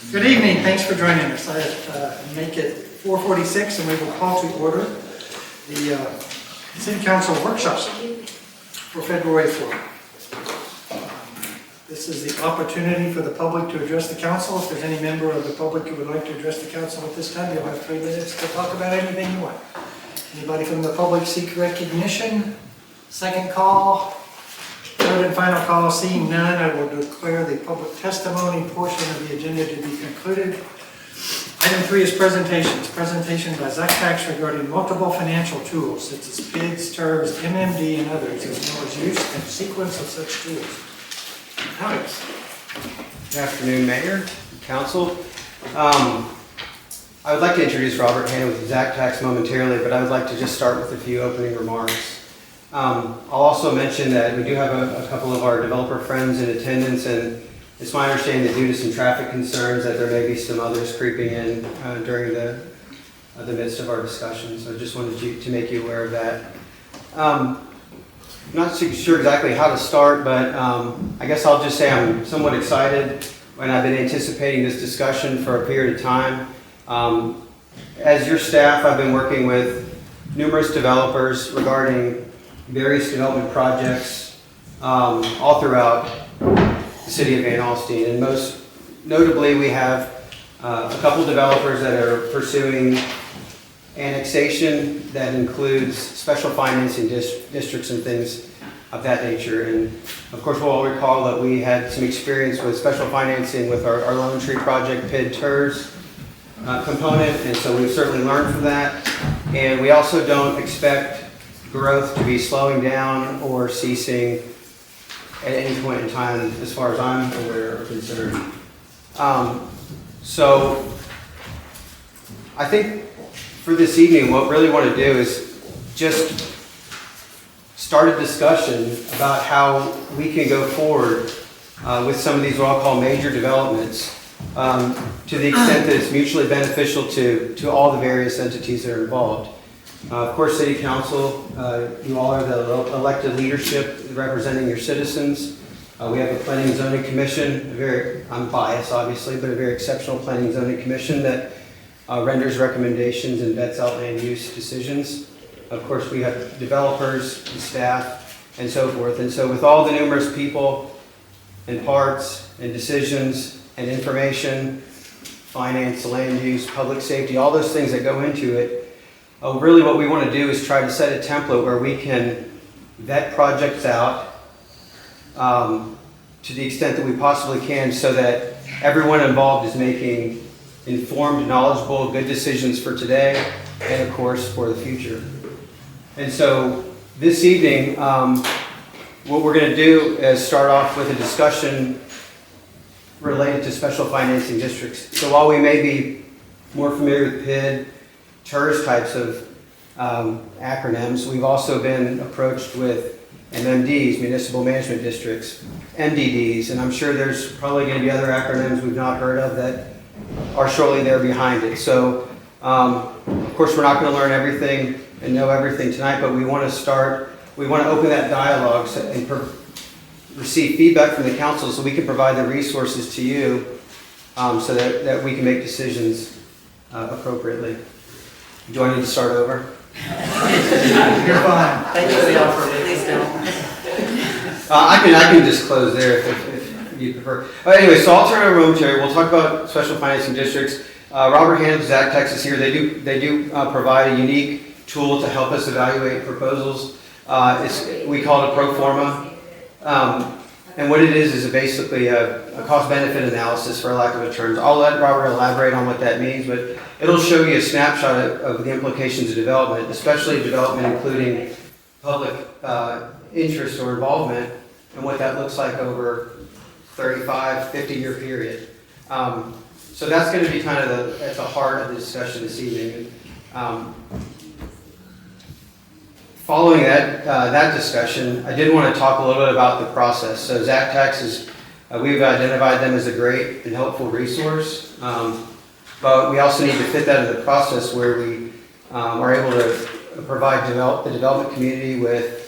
Good evening, thanks for joining us. I make it 4:46 and we will call to order the City Council workshop for February 4th. This is the opportunity for the public to address the council. If there's any member of the public who would like to address the council at this time, you'll have 3 minutes to talk about anything you want. Anybody from the public seek recognition? Second call? Third and final call, seeing none, I will declare the public testimony portion of the agenda to be concluded. Item 3 is presentations. Presentation by Zactax regarding multiple financial tools such as PIDs, TIRZ, MMD, and others, as well as use and sequence of such tools. Alex. Good afternoon, Mayor, Council. I would like to introduce Robert Hanna with Zactax momentarily, but I would like to just start with a few opening remarks. I'll also mention that we do have a couple of our developer friends in attendance, and it's my understanding that due to some traffic concerns that there may be some others creeping in during the midst of our discussion. So I just wanted to make you aware of that. I'm not sure exactly how to start, but I guess I'll just say I'm somewhat excited when I've been anticipating this discussion for a period of time. As your staff, I've been working with numerous developers regarding various development projects all throughout the city of Van Alstyne, and most notably we have a couple developers that are pursuing annexation that includes special financing districts and things of that nature. And of course we'll all recall that we had some experience with special financing with our Lone Tree project PID TIRZ component, and so we've certainly learned from that. And we also don't expect growth to be slowing down or ceasing at any point in time as far as I'm aware or concerned. So I think for this evening what we really want to do is just start a discussion about how we can go forward with some of these what I'll call major developments to the extent that it's mutually beneficial to all the various entities that are involved. Of course, City Council, you all are the elected leadership representing your citizens. We have a Planning and Zoning Commission, I'm biased obviously, but a very exceptional Planning and Zoning Commission that renders recommendations and vets out land use decisions. Of course, we have developers, and staff, and so forth. And so with all the numerous people and parts and decisions and information, finance, land use, public safety, all those things that go into it, really what we want to do is try to set a template where we can vet projects out to the extent that we possibly can, so that everyone involved is making informed, knowledgeable, good decisions for today and of course for the future. And so this evening what we're going to do is start off with a discussion related to special financing districts. So while we may be more familiar with PID, TIRZ types of acronyms, we've also been approached with MMDs, municipal management districts, MDDs, and I'm sure there's probably going to be other acronyms we've not heard of that are shortly there behind it. So of course we're not going to learn everything and know everything tonight, but we want to open that dialogue and receive feedback from the council so we can provide the resources to you so that we can make decisions appropriately. Do I need to start over? You're fine. Thank you for the offer. Please don't. I can just close there if you prefer. Anyway, so I'll turn it over momentarily. We'll talk about special financing districts. Robert Hanna, Zactax is here. They do provide a unique tool to help us evaluate proposals. We call it a pro forma. And what it is basically a cost-benefit analysis, for lack of a term. I'll let Robert elaborate on what that means, but it'll show you a snapshot of the implications of development, especially development including public interest or involvement, and what that looks like over 35, 50-year period. So that's going to be kind of at the heart of the discussion this evening. Following that discussion, I did want to talk a little bit about the process. So Zactax we've identified them as a great and helpful resource, but we also need to fit that into the process where we are able to provide the development community with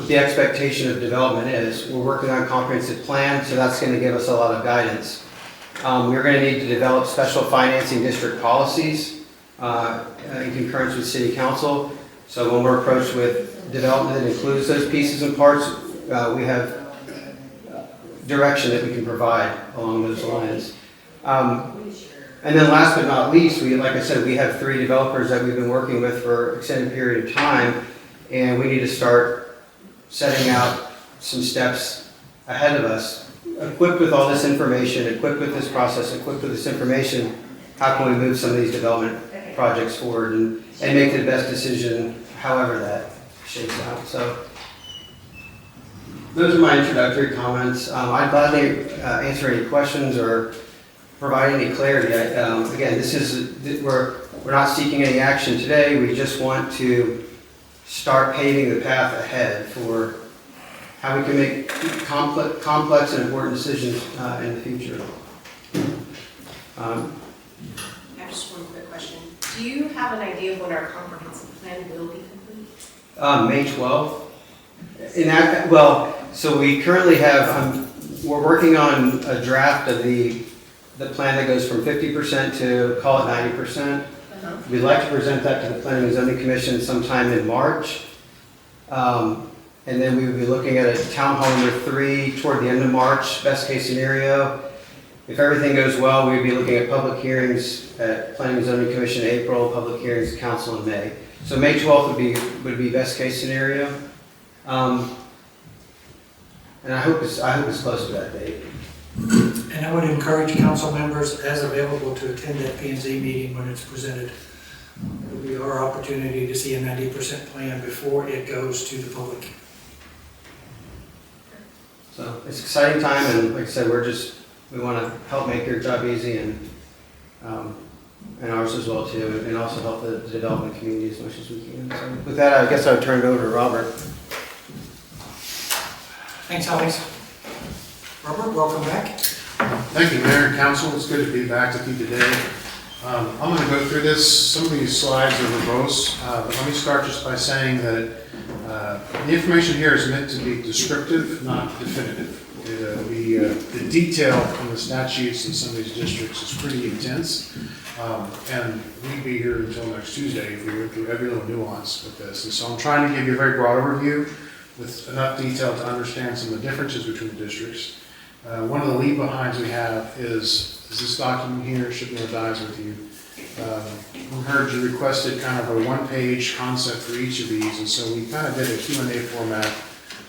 the expectation of development is. We're working on a comprehensive plan, so that's going to give us a lot of guidance. We're going to need to develop special financing district policies in concurrence with City Council. So when we're approached with development that includes those pieces and parts, we have direction that we can provide along those lines. And then last but not least, like I said, we have 3 developers that we've been working with for an extended period of time, and we need to start setting out some steps ahead of us. Equipped with all this information, equipped with this process, equipped with this information, how can we move some of these development projects forward and make the best decision however that shakes out. So those are my introductory comments. I'd gladly answer any questions or provide any clarity. Again, we're not seeking any action today. We just want to start paving the path ahead for how we can make complex and important decisions in the future. I have just one quick question. Do you have an idea of when our comprehensive plan will be complete? May 12th. So we currently have, we're working on a draft of the plan that goes from 50% to, call it 90%. We'd like to present that to the Planning and Zoning Commission sometime in March. And then we would be looking at a town hall number 3 toward the end of March, best case scenario. If everything goes well, we'd be looking at public hearings at Planning and Zoning Commission in April, public hearings at Council in May. So May 12th would be best case scenario. And I hope it's close to that date. And I would encourage council members, as available, to attend that P&Z meeting when it's presented. It will be our opportunity to see a 90% plan before it goes to the public. So it's an exciting time, and like I said, we want to help make your job easy and ours as well too, and also help the development community as much as we can. So with that, I guess I would turn it over to Robert. Thanks, Alex. Robert, welcome back. Thank you, Mayor and Council. It's good to be back with you today. I'm going to go through this. Some of these slides are verbose, but let me start just by saying that the information here is meant to be descriptive, not definitive. The detail in the statutes in some of these districts is pretty intense, and we'd be here until next Tuesday if we went through every little nuance with this. And so I'm trying to give you a very broad overview with enough detail to understand some of the differences between the districts. One of the leave behinds we have is this document here, should be on the dies with you. We heard you requested kind of a one-page concept for each of these, and so we kind of did a Q&A format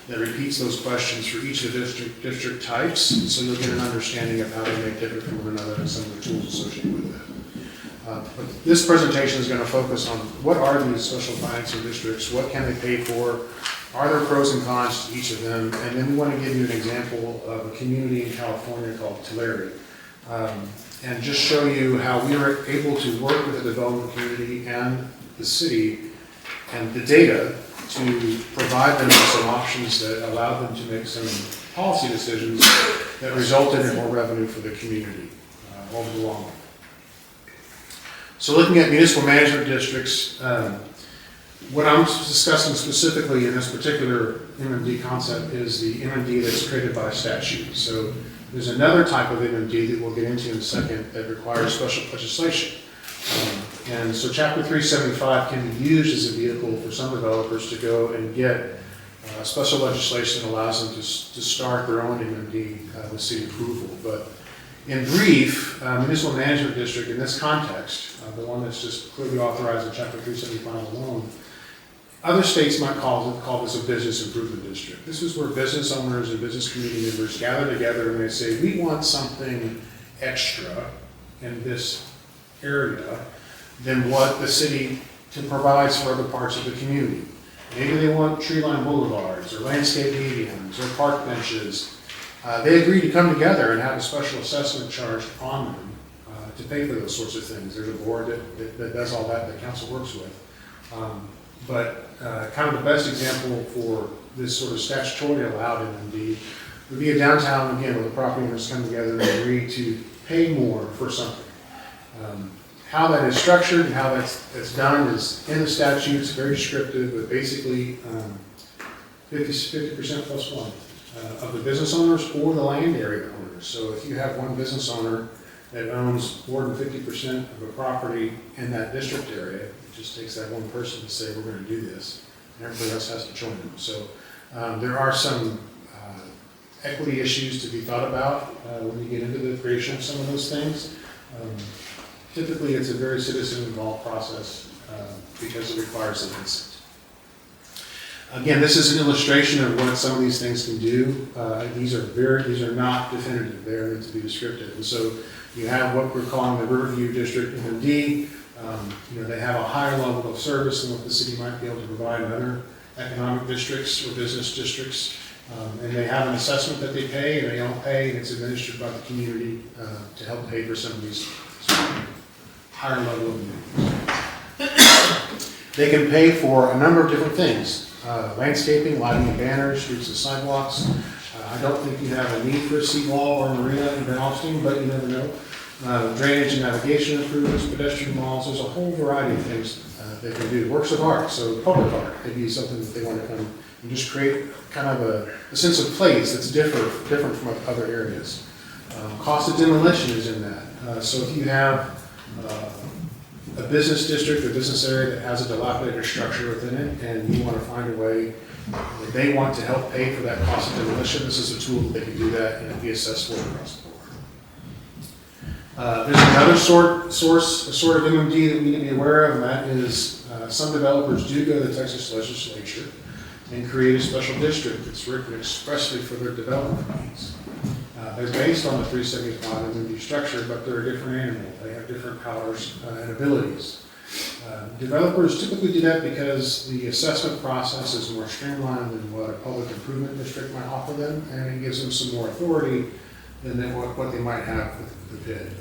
that repeats those questions for each of the district types, so you'll get an understanding of how they may differ from one another and some of the tools associated with that. But this presentation is going to focus on what are these special financing districts, what can they pay for, are there pros and cons to each of them, and then we want to give you an example of a community in California called TIRZ, and just show you how we were able to work with the development community and the city and the data to provide them with some options that allowed them to make some policy decisions that resulted in more revenue for the community over the long run. So looking at municipal management districts, what I'm discussing specifically in this particular MMD concept is the MMD that's created by statute. So there's another type of MMD that we'll get into in a second that requires special legislation. And so Chapter 375 can be used as a vehicle for some developers to go and get special legislation that allows them to start their own MMD with city approval. But in brief, municipal management district in this context, the one that's just clearly authorized in Chapter 375 alone, other states might call this a business improvement district. This is where business owners and business community members gather together and they say, we want something extra in this area than what the city provides for other parts of the community. Maybe they want tree-lined boulevards or landscape medians or park benches. They agree to come together and have a special assessment charged on them to pay for those sorts of things. There's a board that does all that council works with. But kind of the best example for this sort of statutorily allowed MMD would be a downtown, again, where the property owners come together and agree to pay more for something. How that is structured and how that's done is in the statutes, very descriptive, but basically 50% plus one. of the business owners or the land area owners. So if you have one business owner that owns more than 50% of the property in that district area, it just takes that one person to say, we're going to do this, and everybody else has to join them. So there are some equity issues to be thought about when you get into the creation of some of those things. Typically, it's a very citizen-involved process because it requires the consent. Again, this is an illustration of what some of these things can do. These are not definitive. They are meant to be descriptive. And so you have what we're calling the Riverview District MMD. They have a higher level of service than what the city might be able to provide in other economic districts or business districts. And they have an assessment that they pay, and they don't pay, and it's administered by the community to help pay for some of these higher level of amenities. They can pay for a number of different things. Landscaping, lighting and banners, streets and sidewalks. I don't think you have a need for a seawall or a marina in Van Alstyne, but you never know. Drainage and navigation improvements, pedestrian malls, there's a whole variety of things they can do. Works of art, so public art could be something that they want to come and just create kind of a sense of place that's different from other areas. Cost of demolition is in that. So if you have a business district or business area that has a dilapidated structure within it, and you want to find a way that they want to help pay for that cost of demolition, this is a tool that they can do that and it'll be assessed for across the board. There's another sort of MMD that we need to be aware of, and that is some developers do go to the Texas legislature and create a special district that's written expressly for their development needs. They're based on the 375 MMD structure, but they're a different animal. They have different powers and abilities. Developers typically do that because the assessment process is more streamlined than what a public improvement district might offer them, and it gives them some more authority than what they might have with the PID.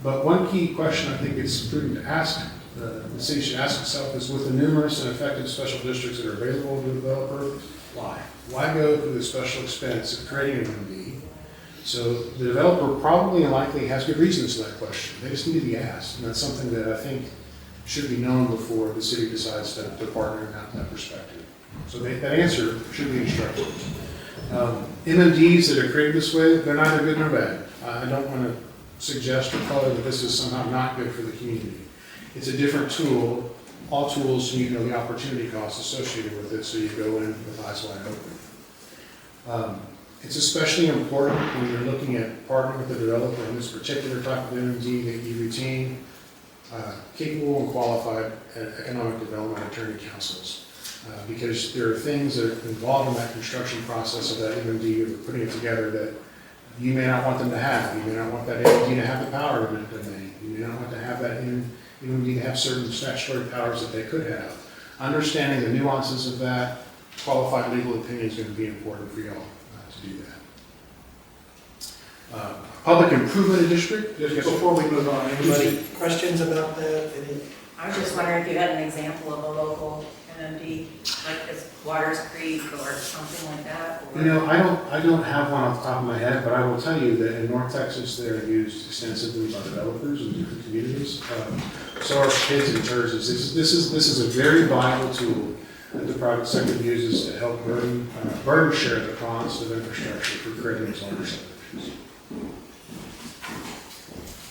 But one key question I think it's prudent to ask, the city should ask itself, is with the numerous and effective special districts that are available to the developer, why? Why go through the special expense of creating an MMD? So the developer probably and likely has good reasons for that question. They just need to be asked, and that's something that I think should be known before the city decides to partner in that perspective. So that answer should be instructed. MMDs that are created this way, they're neither good nor bad. I don't want to suggest or color that this is somehow not good for the community. It's a different tool. All tools, you know the opportunity costs associated with it, so you go in with eyes wide open. It's especially important when you're looking at partnering with the developer in this particular type of MMD that you retain capable and qualified economic development attorney counsels. Because there are things that are involved in that construction process of that MMD or putting it together that you may not want them to have. You may not want that MMD to have the power of eminent domain. You may not want to have that MMD to have certain statutory powers that they could have. Understanding the nuances of that qualified legal opinion is going to be important for y'all to do that. Public improvement district. Before we move on, anybody questions about that? I was just wondering if you had an example of a local MMD, like this Waters Creek or something like that? Or? You know, I don't have one off the top of my head, but I will tell you that in North Texas, they're used extensively by developers in different communities. So are PIDs and TIRZ. This is a very viable tool that the private sector uses to help burden share the cost of infrastructure for creating these larger subdivisions.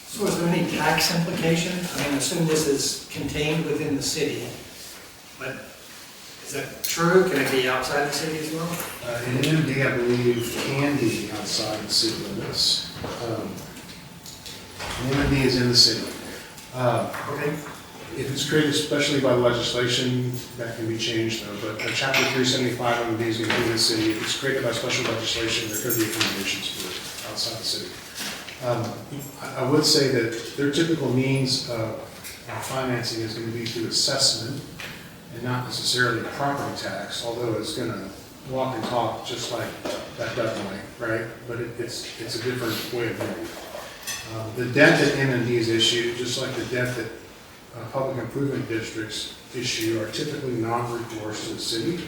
So is there any tax implication? I mean, I assume this is contained within the city, but is that true? Can it be outside the city as well? An MMD, I believe, can be outside the city limits. An MMD is in the city. Okay. If it's created especially by legislation, that can be changed though, but Chapter 375 MMD is going to be in the city. If it's created by special legislation, there could be accommodations for it outside the city. I would say that their typical means of financing is going to be through assessment and not necessarily property tax, although it's going to walk and talk just like that Doug might, right? But it's a different way of doing it. The debt that MMDs issue, just like the debt that public improvement districts issue, are typically non-recourse to the city.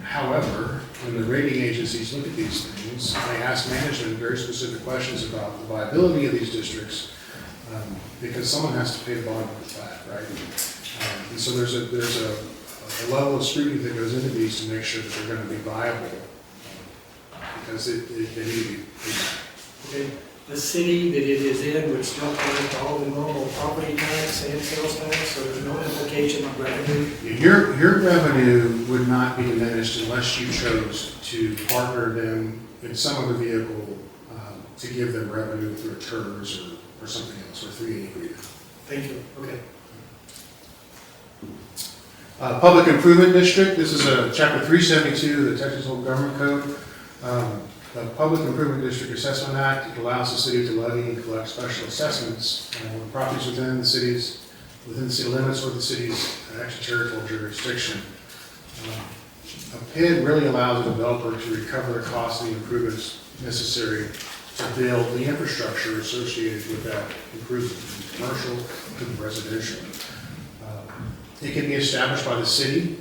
However, when the rating agencies look at these things, they ask management very specific questions about the viability of these districts, because someone has to pay the bottom of the flat, right? And so there's a a level of scrutiny that goes into these to make sure that they're going to be viable, because they need to be. Okay. The city that it is in would still collect all the normal property tax and sales tax, so there's no implication on revenue. Your revenue would not be diminished unless you chose to partner them in some other vehicle to give them revenue through a TIRZ or something else, or through any agreement. Thank you, okay. Public Improvement District, this is Chapter 372 of the Texas Local Government Code. The Public Improvement District Assessment Act allows the city to levy and collect special assessments on properties within the city limits or the city's extraterritorial jurisdiction. A PID really allows a developer to recover the cost of the improvements necessary to build the infrastructure associated with that improvement, from commercial to residential. It can be established by the city,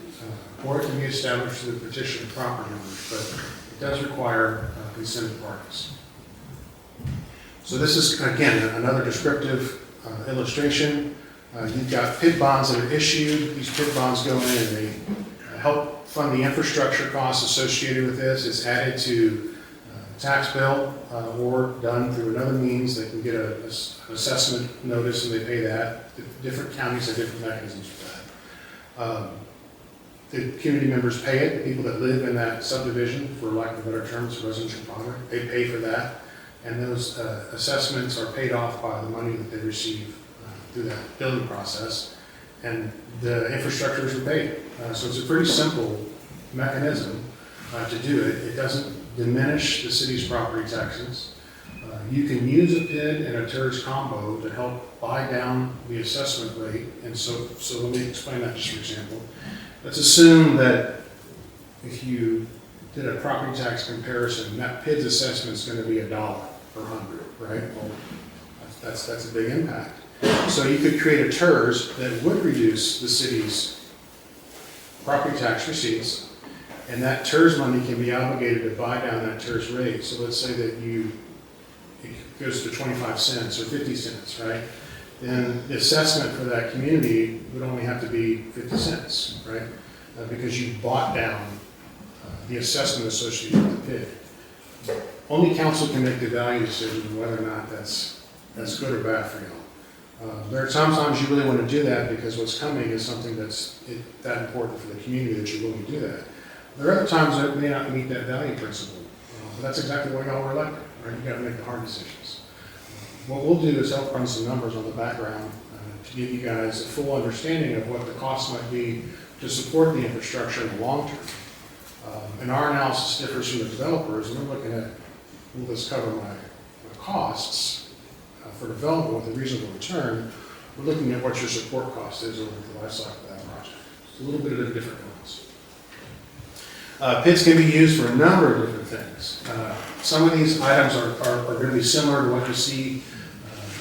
or it can be established through the petition of property owners, but it does require consent of parties. So this is, again, another descriptive illustration. You've got PID bonds that are issued. These PID bonds go in and they help fund the infrastructure costs associated with this. It's added to a tax bill or done through another means. They can get an assessment notice and they pay that. The different counties have different mechanisms for that. The community members pay it. The people that live in that subdivision, for lack of better terms, residential property, they pay for that. And those assessments are paid off by the money that they receive through that building process. And the infrastructure is repaid. So it's a pretty simple mechanism to do it. It doesn't diminish the city's property taxes. You can use a PID and a TIRZ combo to help buy down the assessment rate. And so let me explain that just for example. Let's assume that if you did a property tax comparison, that PID's assessment is going to be $1 per 100, right? Well, that's a big impact. So you could create a TIRZ that would reduce the city's property tax receipts, and that TIRZ money can be obligated to buy down that TIRZ rate. So let's say that it goes to 25 cents or 50 cents, right? Then the assessment for that community would only have to be 50 cents, right? Because you bought down the assessment associated with the PID. Only council can make the value decision on whether or not that's good or bad for y'all. There are sometimes you really want to do that because what's coming is something that's that important for the community that you're willing to do that. There are other times that it may not meet that value principle. But that's exactly why y'all were elected, right? You got to make the hard decisions. What we'll do is help run some numbers on the background to give you guys a full understanding of what the cost might be to support the infrastructure in the long term. And our analysis differs from the developers, and we're looking at, will this cover my costs for development with a reasonable return? We're looking at what your support cost is over the life cycle of that project. It's a little bit of a different cost. PIDs can be used for a number of different things. Some of these items are going to be similar to what you see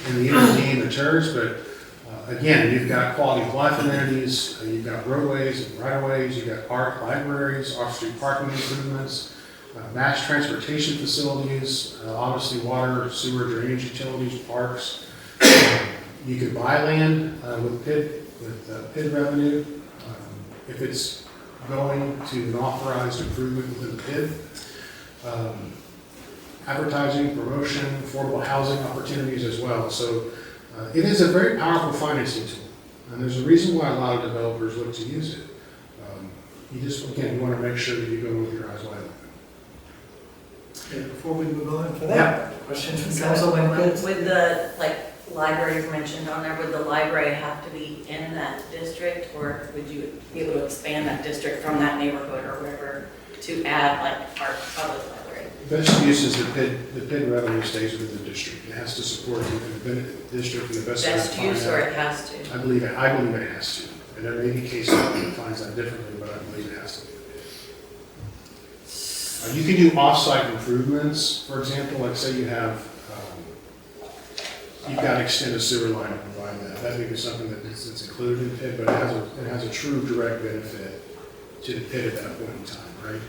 in the EMD and the TIRZ, but again, you've got quality of life amenities, you've got roadways and right-of-ways, you've got park libraries, off-street parking improvements, mass transportation facilities, obviously water, sewer, drainage utilities, parks. You could buy land with PID revenue if it's going to an authorized improvement within the PID. Advertising, promotion, affordable housing opportunities as well. So it is a very powerful financing tool, and there's a reason why a lot of developers look to use it. You want to make sure that you go with your eyes wide open. Okay, before we move on for that, questions from So Councilman Pitts? With the, libraries mentioned on there, would the library have to be in that district, or would you be able to expand that district from that neighborhood or wherever to add our public library? The best use is the PID revenue stays within the district. It has to support the district and the best. Best use, or it has to? I believe it has to. And there may be cases that defines that differently, but I believe it has to be. You can do off-site improvements, for example, like say you've got to extend a sewer line to provide that. That may be something that's included in PID, but it has a true direct benefit to the PID at that point in time, right?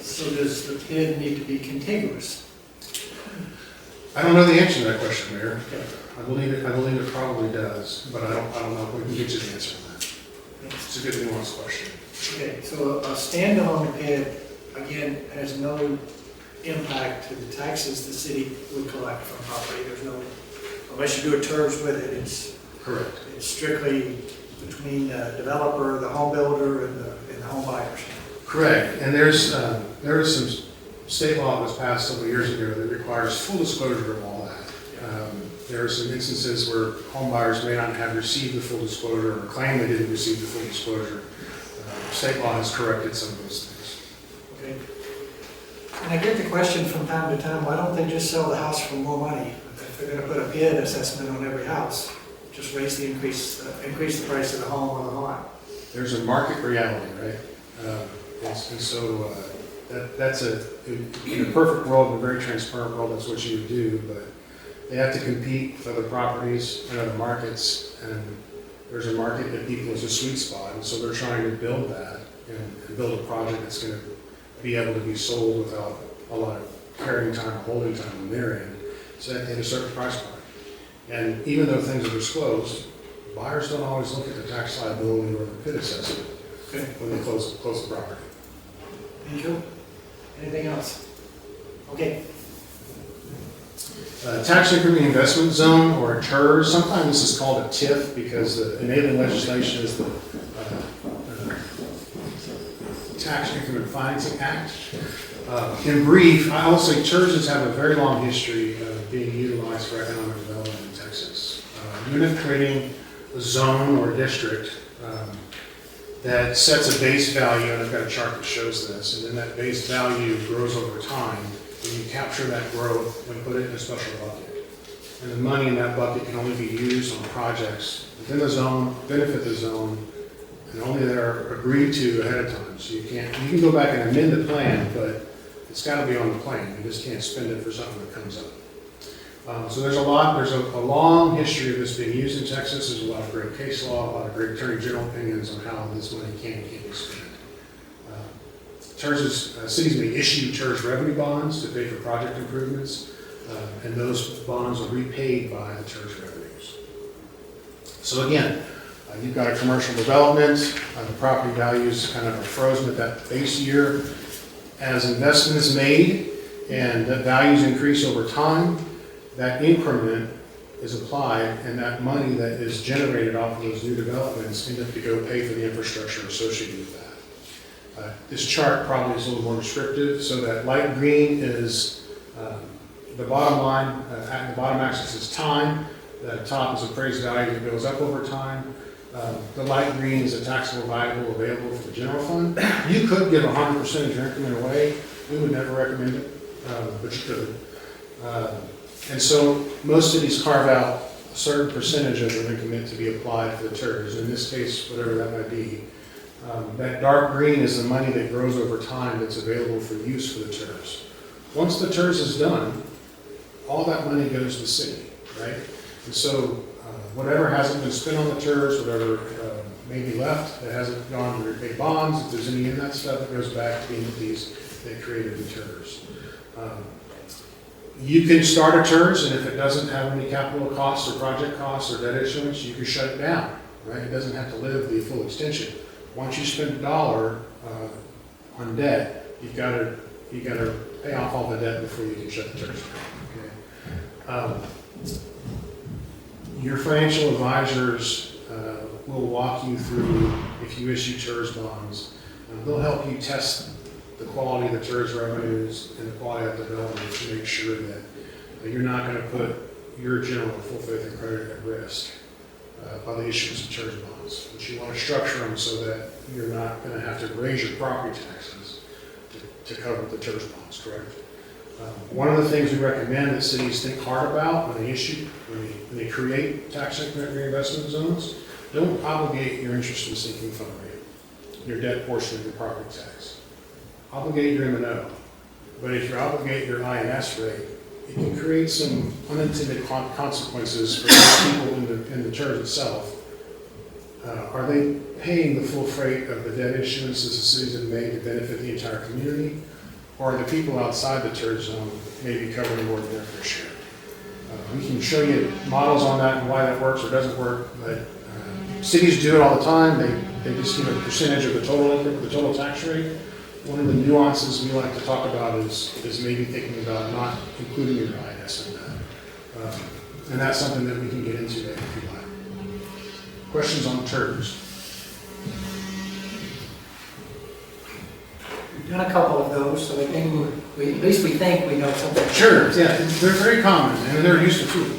So does the PID need to be contiguous? I don't know the answer to that question, Mayor. Okay. I believe it probably does, but I don't know if we can get you the answer on that. It's a good nuanced question. Okay, so a standalone PID, again, has no impact to the taxes the city would collect from property. There's no, unless you do a TIRZ with it, Correct. it's strictly between the developer, the home builder, and the home buyers. Correct, and there is some state law that was passed several years ago that requires full disclosure of all that. There are some instances where home buyers may not have received the full disclosure or claim they didn't receive the full disclosure. State law has corrected some of those things. Okay. And I get the question from time to time, why don't they just sell the house for more money? If they're gonna put a PID assessment on every house, just increase the price of the home or the lot. There's a market reality, right? And so that's in a perfect world, in a very transparent world, that's what you would do, but they have to compete with other properties and other markets, and there's a market that people is a sweet spot, and so they're trying to build that and build a project that's going to be able to be sold without a lot of carrying time or holding time on their end, so that at a certain price point. And even though things are disclosed, buyers don't always look at the tax liability or the PID assessment when they close the property. Thank you. Anything else? Okay. Tax increment investment zone, or a TIRZ, sometimes this is called a TIF because the enabling legislation is the Tax Increment Financing Act. In brief, I will say TIRZs have a very long history of being utilized for economic development in Texas. You end up creating a zone or a district that sets a base value, and I've got a chart that shows this, and then that base value grows over time. And you capture that growth and put it in a special bucket. And the money in that bucket can only be used on projects within the zone, benefit the zone, and only that are agreed to ahead of time. So you can go back and amend the plan, but it's got to be on the plan. You just can't spend it for something that comes up. So there's a long history of this being used in Texas. There's a lot of great case law, a lot of great attorney general opinions on how this money can and can't be spent. Cities may issue TIRZ revenue bonds to pay for project improvements, and those bonds are repaid by the TIRZ revenues. So again, you've got a commercial development, the property values kind of are frozen at that base year. As investment is made and the values increase over time, that increment is applied, and that money that is generated off of those new developments end up to go pay for the infrastructure associated with that. This chart probably is a little more descriptive. So that light green is the bottom line, at the bottom axis is time. The top is appraised value that goes up over time. The light green is a taxable valuable available for the general fund. You could give 100% of your increment away. We would never recommend it, but you could. And so most cities carve out a certain percentage of their increment to be applied for the TIRZ. In this case, whatever that might be. That dark green is the money that grows over time that's available for use for the TIRZ. Once the TIRZ is done, all that money goes to the city, right? And so whatever hasn't been spent on the TIRZ, whatever may be left that hasn't gone to repay bonds, if there's any in that stuff, it goes back to the entities that created the TIRZ. You can start a TIRZ, and if it doesn't have any capital costs or project costs or debt issuance, you can shut it down, right? It doesn't have to live the full extension. Once you spend $1 on debt, you've got to pay off all the debt before you can shut the TIRZ down. Okay? Your financial advisors will walk you through, if you issue TIRZ bonds, they'll help you test the quality of the TIRZ revenues and the quality of the development to make sure that you're not going to put your general full faith and credit at risk by the issuance of TIRZ bonds. But you want to structure them so that you're not going to have to raise your property taxes to cover the TIRZ bonds, correct? One of the things we recommend that cities think hard about when they create tax increment reinvestment zones, don't obligate your interest and sinking fund rate, your debt portion of your property tax. Obligate your M&O. But if you obligate your INS rate, it can create some unintended consequences for people in the TIRZ itself. Are they paying the full freight of the debt issuances the cities have made to benefit the entire community? Or are the people outside the TIRZ zone maybe covering more than their fair share? We can show you models on that and why that works or doesn't work, but cities do it all the time. They just give a percentage of the total tax rate. One of the nuances we like to talk about is maybe thinking about not including your IS in that. And that's something that we can get into later if you like. Questions on TIRZ? We've done a couple of those, so I think at least we think we know something. Sure, yeah, they're very common and they're useful too.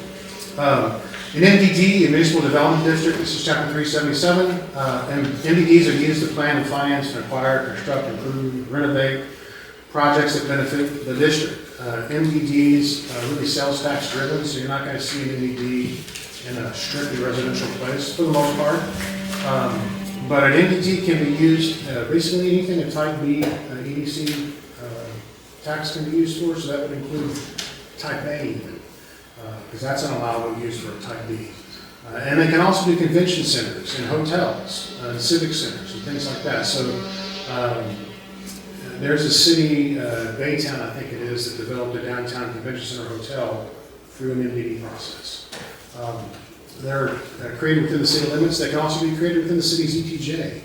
In MDD, in Municipal Development District, this is chapter 377, and MDDs are used to plan and finance and acquire, construct, improve, renovate projects that benefit the district. MDDs are really sales tax driven, so you're not going to see an MDD in a strictly residential place for the most part. But an MDD can be used, basically anything a type B, EDC tax can be used for, so that would include type A even. Because that's an allowable use for a type B. And they can also be convention centers and hotels, civic centers and things like that. So there's a city, Baytown I think it is, that developed a downtown convention center hotel through an MDD process. They're created within the city limits. They can also be created within the city's ETJ.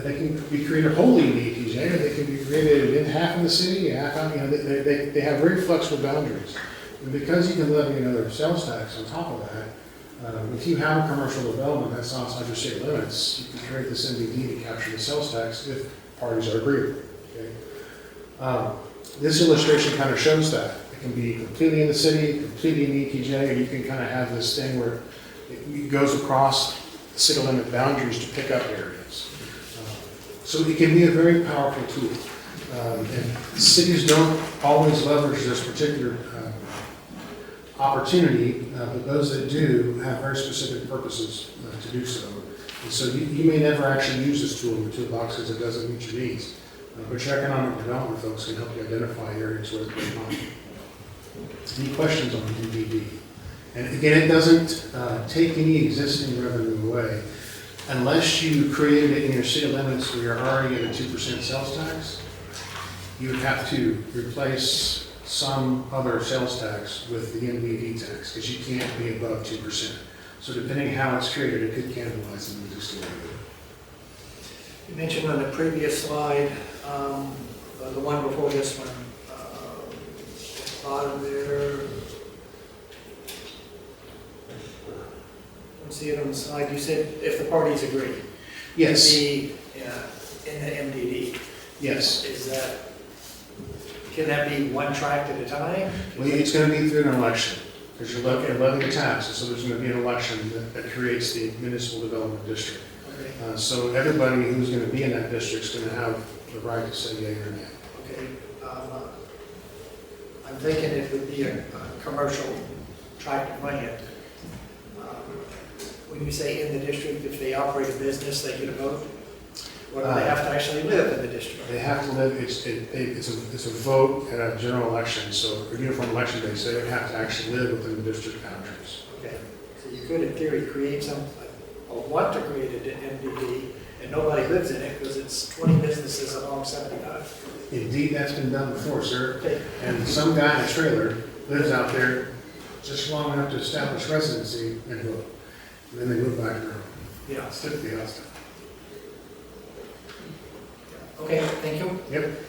They can be created wholly in the ETJ, or they can be created in half in the city, half out. You know, they have very flexible boundaries. And because you can levy another sales tax on top of that, if you have a commercial development that's outside your city limits, you can create this MDD to capture the sales tax if parties are agreeable. Okay? This illustration kind of shows that. It can be completely in the city, completely in the ETJ, and you can kind of have this thing where it goes across the city limit boundaries to pick up areas. So it can be a very powerful tool. And cities don't always leverage this particular opportunity, but those that do have very specific purposes to do so. And so you may never actually use this tool in the toolbox because it doesn't meet your needs. But your economic development folks can help you identify areas where it's going on. Any questions on MDD? And again, it doesn't take any existing revenue away. Unless you created it in your city limits where you're already at a 2% sales tax, you would have to replace some other sales tax with the MDD tax, because you can't be above 2%. So depending how it's created, it could cannibalize an existing revenue. You mentioned on the previous slide, the one before this one, bottom there. Don't see it on the slide. You said if the parties agree. Yes. To be in the MDD. Yes. Is that, can that be one tract at a time? Well, it's going to be through an election, because you're levying a tax, so there's going to be an election that creates the municipal development district. Okay. So everybody who's going to be in that district is going to have the right to say yea or nay. Okay. I'm thinking it would be a commercial tract of land. When you say in the district, if they operate a business, they get a vote? Or do they have to actually live in the district? They have to live, it's a vote at a general election, so a uniform election day, so they would have to actually live within the district boundaries. Okay, so you could in theory create some, or want to create an MDD, and nobody lives in it because it's 20 businesses along 75. Indeed, that's been done before, sir. Okay. And some guy in a trailer lives out there just long enough to establish residency and vote. And then they move back to their home. Yeah. It's typically us. Okay, thank you. Yep.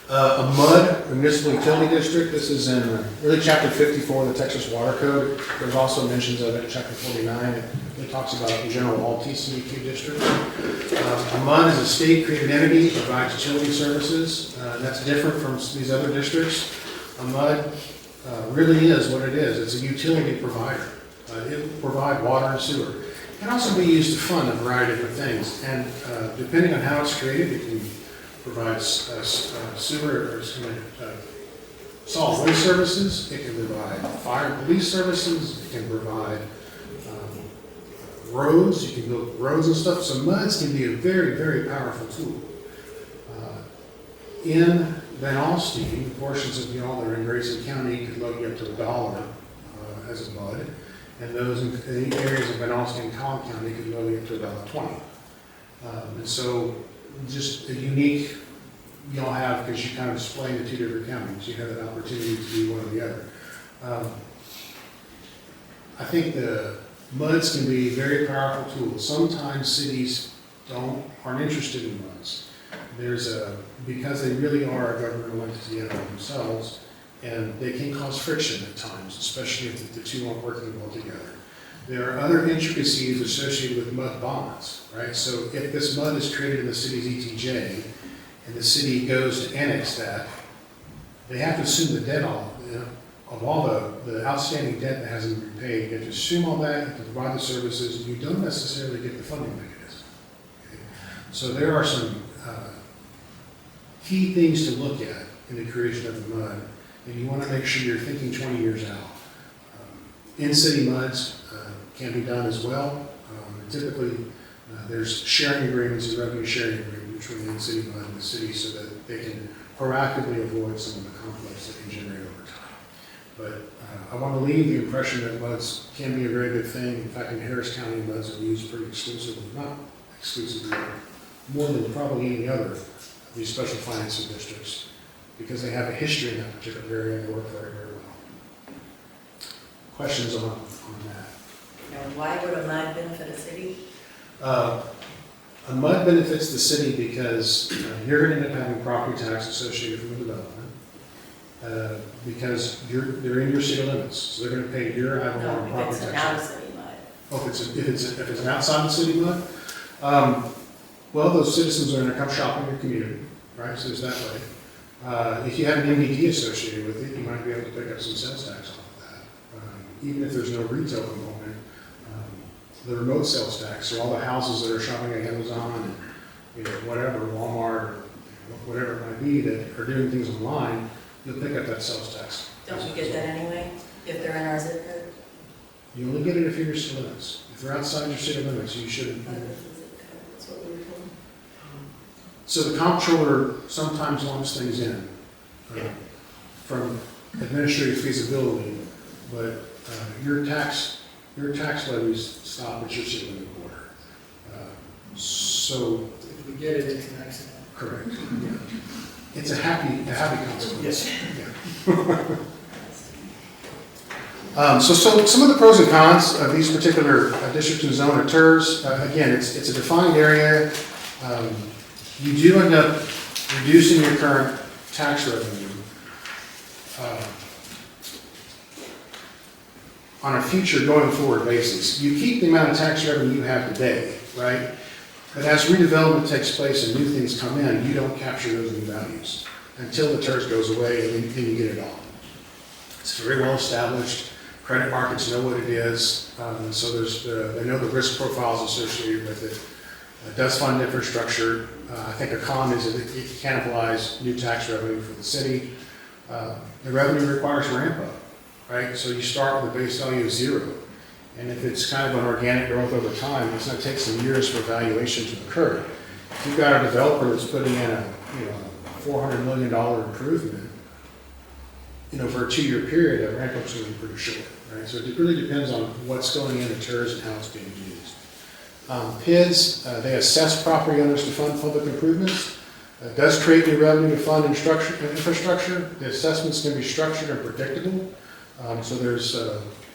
A MUD, a municipal utility district, this is in really chapter 54 of the Texas Water Code. There's also mentions of it in chapter 49. It talks about in general all TCEQ districts. A MUD is a state-created entity that provides utility services. That's different from these other districts. A MUD really is what it is. It's a utility provider. It will provide water and sewer. It can also be used to fund a variety of different things. And depending on how it's created, it can provide sewer or solid waste services. It can provide fire and police services. It can provide roads. You can build roads and stuff. So MUDs can be a very, very powerful tool. In Van Alstyne, portions of y'all that are in Grayson County could load you up to $1 as a MUD. And those in the areas of Van Alstyne and Collin County could load you up to $1.20. And so just a unique, y'all have, because you kind of explained the two different counties, you have an opportunity to do one or the other. I think the muds can be very powerful tools. Sometimes cities aren't interested in muds. Because they really are a governmental entity in themselves, and they can cause friction at times, especially if the two aren't working well together. There are other intricacies associated with mud bonds, right? So if this mud is created in the city's ETJ, and the city goes to annex that, they have to assume the debt of all the outstanding debt that hasn't been repaid. You have to assume all that, you have to provide the services, and you don't necessarily get the funding mechanism. Okay? So there are some key things to look at in the creation of the mud, and you want to make sure you're thinking 20 years out. In-city muds can be done as well. Typically, there's sharing agreements and revenue sharing agreements between the in-city mud and the city so that they can proactively avoid some of the conflicts that can generate over time. But I want to leave the impression that muds can be a very good thing. In fact, in Harris County, muds are used pretty exclusively, not exclusively, more than probably any other of these special financing districts, because they have a history in that particular area and they work very, very well. Questions on that? Now, why would a mud benefit a city? A mud benefits the city because you're going to end up having property tax associated with the development because they're in your city limits, so they're going to pay your ad valorem No, property if it's tax. an out-of-city mud. Oh, if it's an outside the city mud, well, those citizens are going to come shop in your community, right? So it's that way. If you have an MDD associated with it, you might be able to pick up some sales tax off of that. Even if there's no retail component, the remote sales tax, or all the houses that are shopping at Amazon and whatever, Walmart, or whatever it might be that are doing things online, you'll pick up that sales tax. Don't you get that anyway, if they're in our zip code? You only get it if you're in your city limits. If they're outside your city limits, you shouldn't. That's what we were told. So the comptroller sometimes lumps things in from administrative feasibility, but your tax levies stop at your city limit border. So If we get it, it's an accident. correct. Yeah. It's a happy consequence. Yes. Yeah. So some of the pros and cons of these particular districts and zone or TIRZ, again, it's a defined area. You do end up reducing your current tax revenue on a future going forward basis. You keep the amount of tax revenue you have today, right? But as redevelopment takes place and new things come in, you don't capture those new values until the TIRZ goes away and then you get it all. It's very well established. Credit markets know what it is, so they know the risk profiles associated with it. It does fund infrastructure. I think a con is that it cannibalize new tax revenue for the city. The revenue requires ramp up, right? So you start with a base value of 0. And if it's kind of an organic growth over time, it's going to take some years for valuation to occur. If you've got a developer that's putting in a $400 million improvement, for a 2-year period, that ramp up's going to be pretty short, right? So it really depends on what's going in the TIRZ and how it's being used. PIDs, they assess property owners to fund public improvements. It does create new revenue to fund infrastructure. The assessments can be structured and predictable. So there's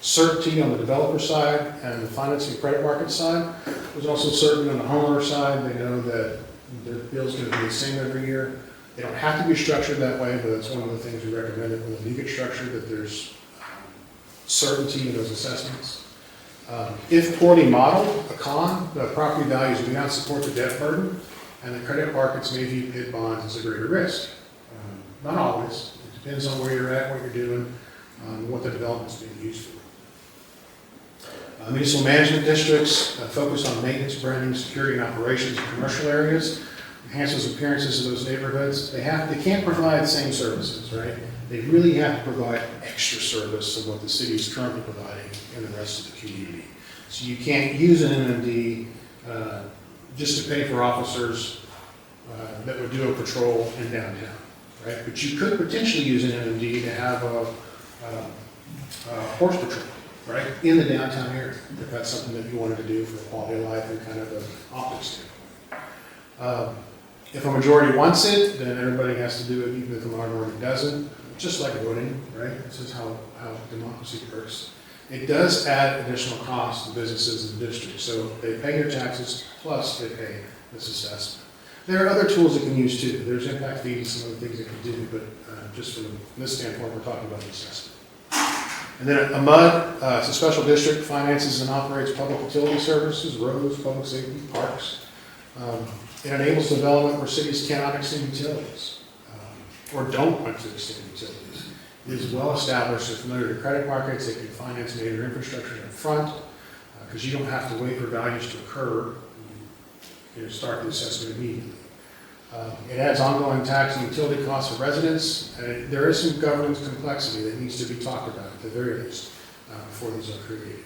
certainty on the developer side and the financing credit market side. There's also certainty on the homeowner side. They know that their bill's going to be the same every year. They don't have to be structured that way, but it's one of the things we recommend that when they do get structured, that there's certainty in those assessments. If poorly modeled, a con, the property values do not support the debt burden, and the credit markets may view PID bonds as a greater risk. Not always. It depends on where you're at, what you're doing, what the development's being used for. Municipal management districts focus on maintenance, branding, security, and operations in commercial areas. Enhances appearances of those neighborhoods. They can't provide the same services, right? They really have to provide extra service of what the city is currently providing in the rest of the community. So you can't use an MMD just to pay for officers that would do a patrol in downtown, right? But you could potentially use an MMD to have a horse patrol, right, in the downtown area, if that's something that you wanted to do for quality of life and kind of an optics standpoint. If a majority wants it, then everybody has to do it, even if the minority doesn't. Just like voting, right? This is how democracy works. It does add additional costs to businesses in the district, so they pay their taxes, plus they pay this assessment. There are other tools they can use too. There's impact fees, some other things they can do, but just from this standpoint, we're talking about the assessment. And then a MUD, it's a special district, finances and operates public utility services, roads, public safety, parks. It enables development where cities cannot extend utilities, or don't want to extend utilities. It is well established, they're familiar with credit markets, they can finance major infrastructure up front, because you don't have to wait for values to occur. You start the assessment immediately. It adds ongoing tax and utility costs for residents. There is some governance complexity that needs to be talked about at the very least before these are created.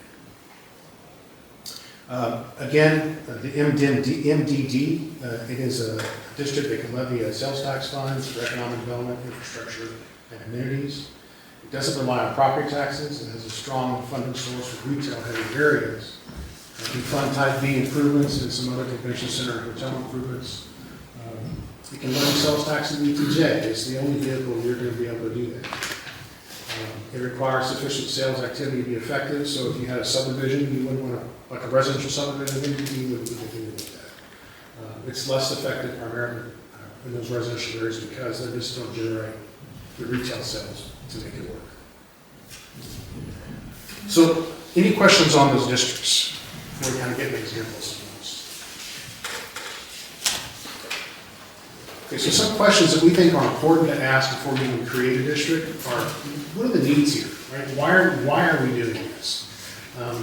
Again, the MDD, it is a district that can levy sales tax funds for economic development, infrastructure, and amenities. It doesn't rely on property taxes. It has a strong funding source for retail-heavy areas. It can fund type B improvements and some other convention center and hotel improvements. It can levy sales tax in ETJ. It's the only vehicle you're going to be able to do that. It requires sufficient sales activity to be effective, so if you had a subdivision, you wouldn't want to, like a residential subdivision, you wouldn't continue with that. It's less effective primarily in those residential areas because they just don't generate the retail sales to make it work. So, any questions on those districts before we kind of get into examples? Okay, so some questions that we think are important to ask before we even create a district are, what are the needs here, right? Why are we doing this?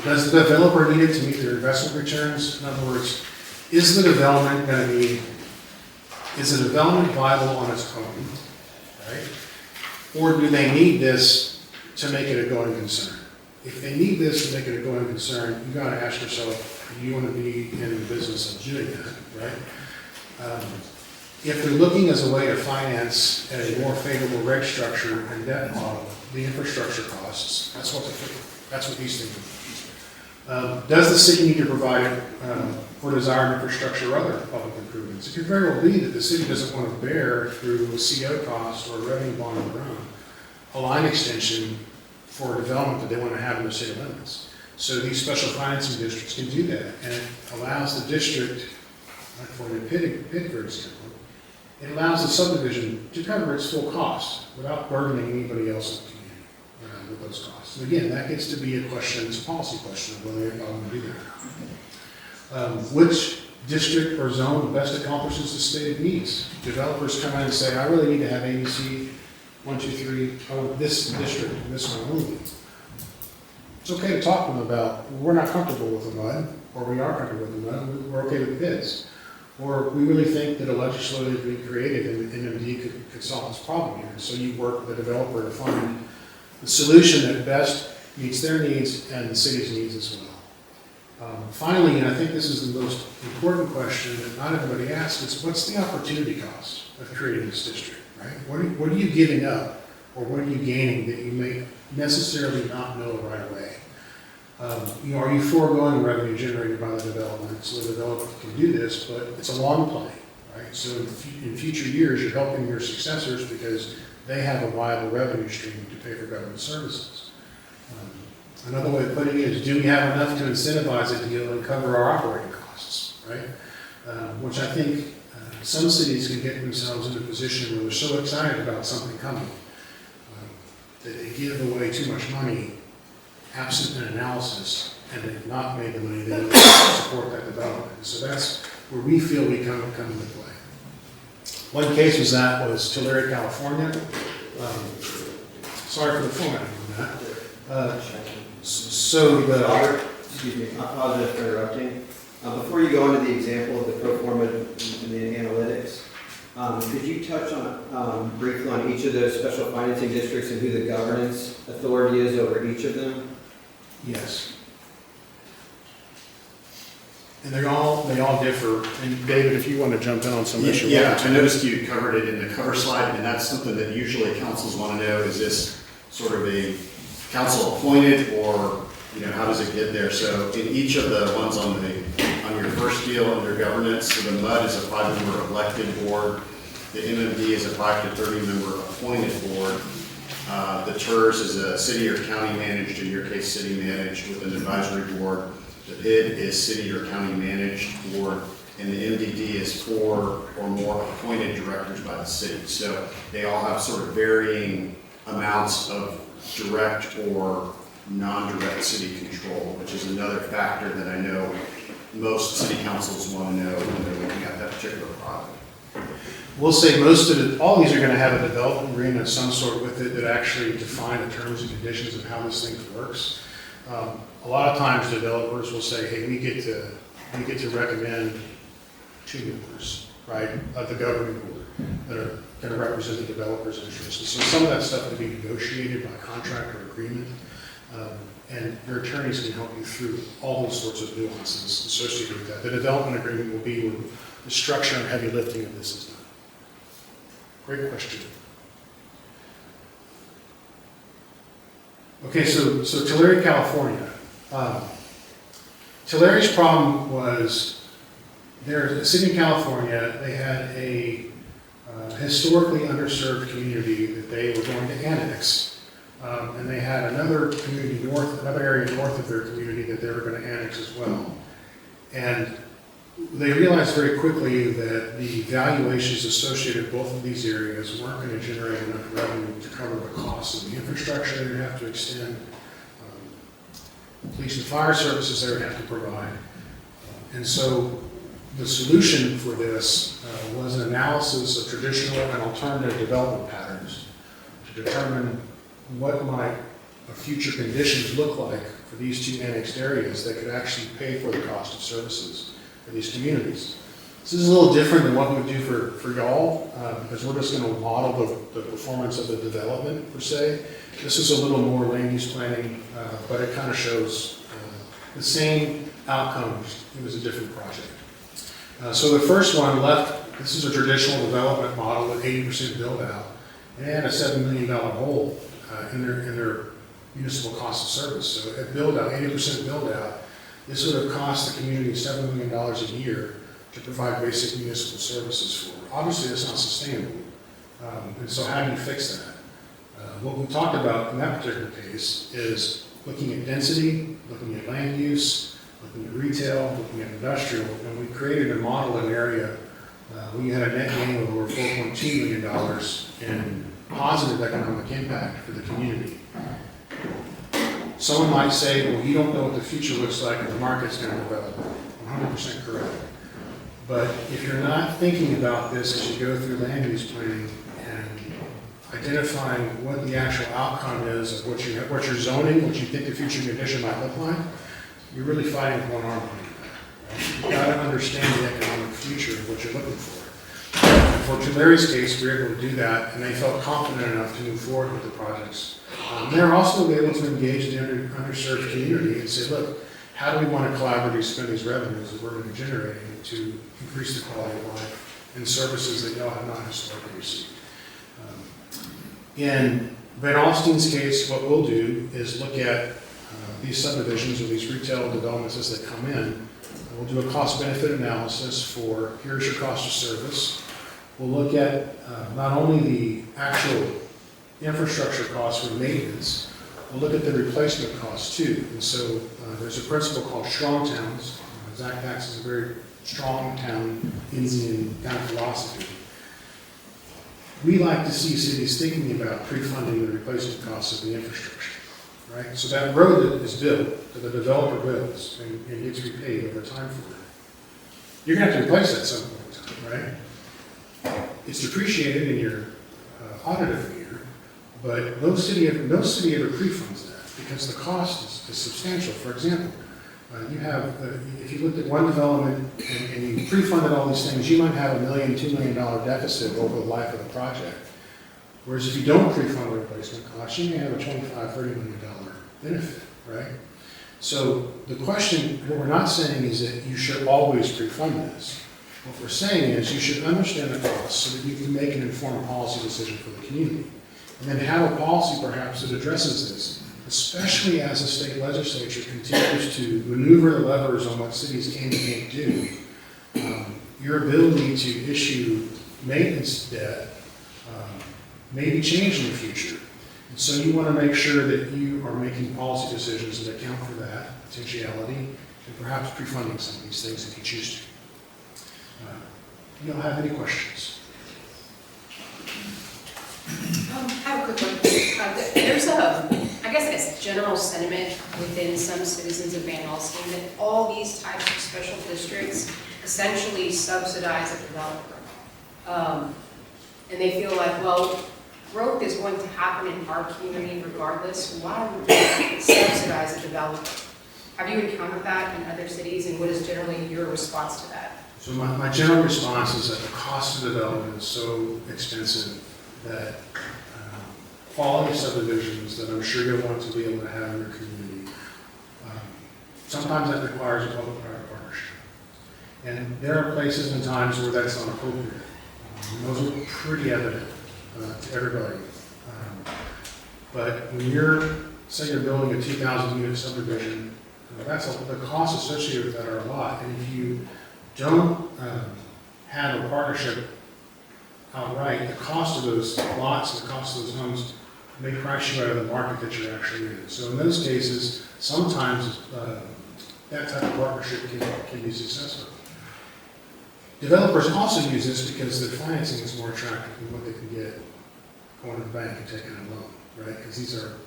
Does the developer need it to meet their investment returns? In other words, is the development going to be, is the development viable on its own, right? Or do they need this to make it a going concern? If they need this to make it a going concern, you got to ask yourself, do you want to be in the business of doing that, right? If they're looking as a way to finance at a more favorable reg structure and debt model, the infrastructure costs, that's what these things are. Does the city need to provide it for desired infrastructure or other public improvements? It could very well be that the city doesn't want to bear through a CO cost or a revenue bond of their own a line extension for a development that they want to have in the city limits. So these special financing districts can do that, and it allows the district, like for the PID, for example, it allows the subdivision to cover its full cost without burdening anybody else in the community with those costs. And again, that gets to be a question, it's a policy question of whether you're going to do that. Which district or zone best accomplishes the stated needs? Developers come in and say, I really need to have ABC 1, 2, 3, oh, this district and this one only. It's okay to talk to them about, we're not comfortable with the MUD, or we are comfortable with the MUD, we're okay with PIDs. Or we really think that a legislatively created NMD could solve this problem here. And so you work with the developer to find the solution that best meets their needs and the city's needs as well. Finally, and I think this is the most important question that not everybody asks, is what's the opportunity cost of creating this district, right? What are you giving up, or what are you gaining that you may necessarily not know right away? Are you foregoing revenue generated by the development so the developer can do this, but it's a long play, right? So in future years, you're helping your successors because they have a viable revenue stream to pay for government services. Another way of putting it is, do we have enough to incentivize a deal and cover our operating costs, right? Which I think some cities can get themselves in a position where they're so excited about something coming that they give away too much money absent an analysis, and they've not made the money they need to support that development. So that's where we feel we come into play. One case was Tulare, California. Sorry for the formatting on that. Excuse me, I apologize for interrupting. Before you go into the example of the pro forma and the analytics, could you touch on briefly on each of those special financing districts and who the governance authority is over each of them? Yes. And they all differ. And David, if you want to jump in on some issue. Yeah, I noticed you covered it in the cover slide, and that's something that usually councils want to know. Is this sort of a council appointed, or how does it get there? So in each of the ones on your first deal under governance, so the MUD is a 5-member elected board. The MMD is a 5 to 30 member appointed board. The TIRZ is a city or county managed, in your case, city managed with an advisory board. The PID is city or county managed board, and the MDD is 4 or more appointed directors by the city. So they all have sort of varying amounts of direct or non-direct city control, which is another factor that I know most city councils want to know when they're looking at that particular project. We'll say all these are going to have a development agreement of some sort with it that actually define the terms and conditions of how this thing works. A lot of times developers will say, hey, we get to recommend 2 members, right, of the governing board that are going to represent the developer's interests. And so some of that stuff will be negotiated by contract or agreement. And your attorneys can help you through all those sorts of nuances associated with that. The development agreement will be where the structure and heavy lifting of this is done. Great question. Okay, so Tulare, California. Tulare's problem was there's a city in California, they had a historically underserved community that they were going to annex. And they had another area north of their community that they were going to annex as well. And they realized very quickly that the valuations associated with both of these areas weren't going to generate enough revenue to cover the costs of the infrastructure they would have to extend, police and fire services they would have to provide. And so the solution for this was an analysis of traditional and alternative development patterns to determine what might future conditions look like for these 2 annexed areas that could actually pay for the cost of services for these communities. This is a little different than what we would do for y'all, because we're just going to model the performance of the development per se. This is a little more land use planning, but it kind of shows the same outcomes. It was a different project. So the first one left, this is a traditional development model with 80% build out. And it had a $7 million hole in their municipal cost of service. So at build out, 80% build out, this would have cost the community $7 million a year to provide basic municipal services for. Obviously, that's not sustainable. And so how do you fix that? What we talked about in that particular case is looking at density, looking at land use, looking at retail, looking at industrial, and we created a model in an area we had a net gain of over $4.2 million in positive economic impact for the community. Someone might say, well, you don't know what the future looks like and the market's going to develop. 100% correct. But if you're not thinking about this as you go through land use planning and identifying what the actual outcome is of what you're zoning, what you think the future condition might look like, you're really fighting with one arm behind your back. You've got to understand the economic future of what you're looking for. For Tulare's case, we were able to do that, and they felt confident enough to move forward with the projects. They're also able to engage the underserved community and say, look, how do we want to collaboratively spend these revenues that we're going to be generating to increase the quality of life and services that y'all have not historically received. In Van Alsten's case, what we'll do is look at these subdivisions or these retail developments as they come in. We'll do a cost-benefit analysis for here's your cost of service. We'll look at not only the actual infrastructure costs for maintenance, we'll look at the replacement costs too. And so there's a principle called strong towns. Zactax is a very strong town, Keynesian kind of philosophy. We like to see cities thinking about pre-funding the replacement costs of the infrastructure, right? So that road that is built, that the developer builds and gets repaid over time for it, you're going to have to replace that at some point in time, right? It's depreciated in your audit every year, but no city ever pre-funds that because the cost is substantial. For example, you have, if you looked at one development and you pre-funded all these things, you might have $1 million, $2 million deficit over the life of the project. Whereas if you don't pre-fund the replacement costs, you may have a $25, $30 million benefit, right? So the question, what we're not saying is that you should always pre-fund this. What we're saying is you should understand the costs so that you can make an informed policy decision for the community. And then have a policy perhaps that addresses this, especially as the state legislature continues to maneuver the levers on what cities can and can't do. Your ability to issue maintenance debt may be changed in the future. So you want to make sure that you are making policy decisions that account for that potentiality and perhaps pre-funding some of these things if you choose to. You don't have any questions? I have a quick one. There's I guess, general sentiment within some citizens of Van Alstyne that all these types of special districts essentially subsidize a developer. And they feel like, well, growth is going to happen in our community regardless. Why would we subsidize a developer? Have you encountered that in other cities, and what is generally your response to that? So my general response is that the cost of development is so expensive that quality subdivisions that I'm sure you'll want to be able to have in your community, sometimes that requires a public-private partnership. And there are places and times where that's not appropriate. Those are pretty evident to everybody. But when say you're building a 2,000 unit subdivision, the costs associated with that are a lot. And if you don't have a partnership outright, the cost of those lots, the cost of those homes may price you out of the market that you're actually in. So in those cases, sometimes that type of partnership can be successful. Developers also use this because their financing is more attractive than what they can get going to the bank and taking a loan, right? Because these are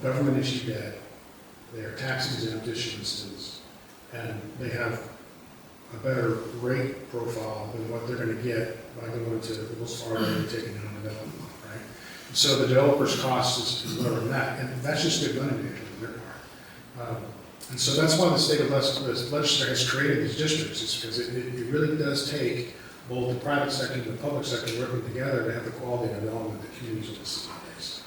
government issued debt, they are tax exempt issuances, and they have a better rate profile than what they're going to get by going to Wells Fargo and taking on a development loan, right? And so the developer's cost is lower than that, and that's just good money management on their part. And so that's why the state of legislature has created these districts, is because it really does take both the private sector and the public sector working together to have the quality of development that communities want to see nowadays.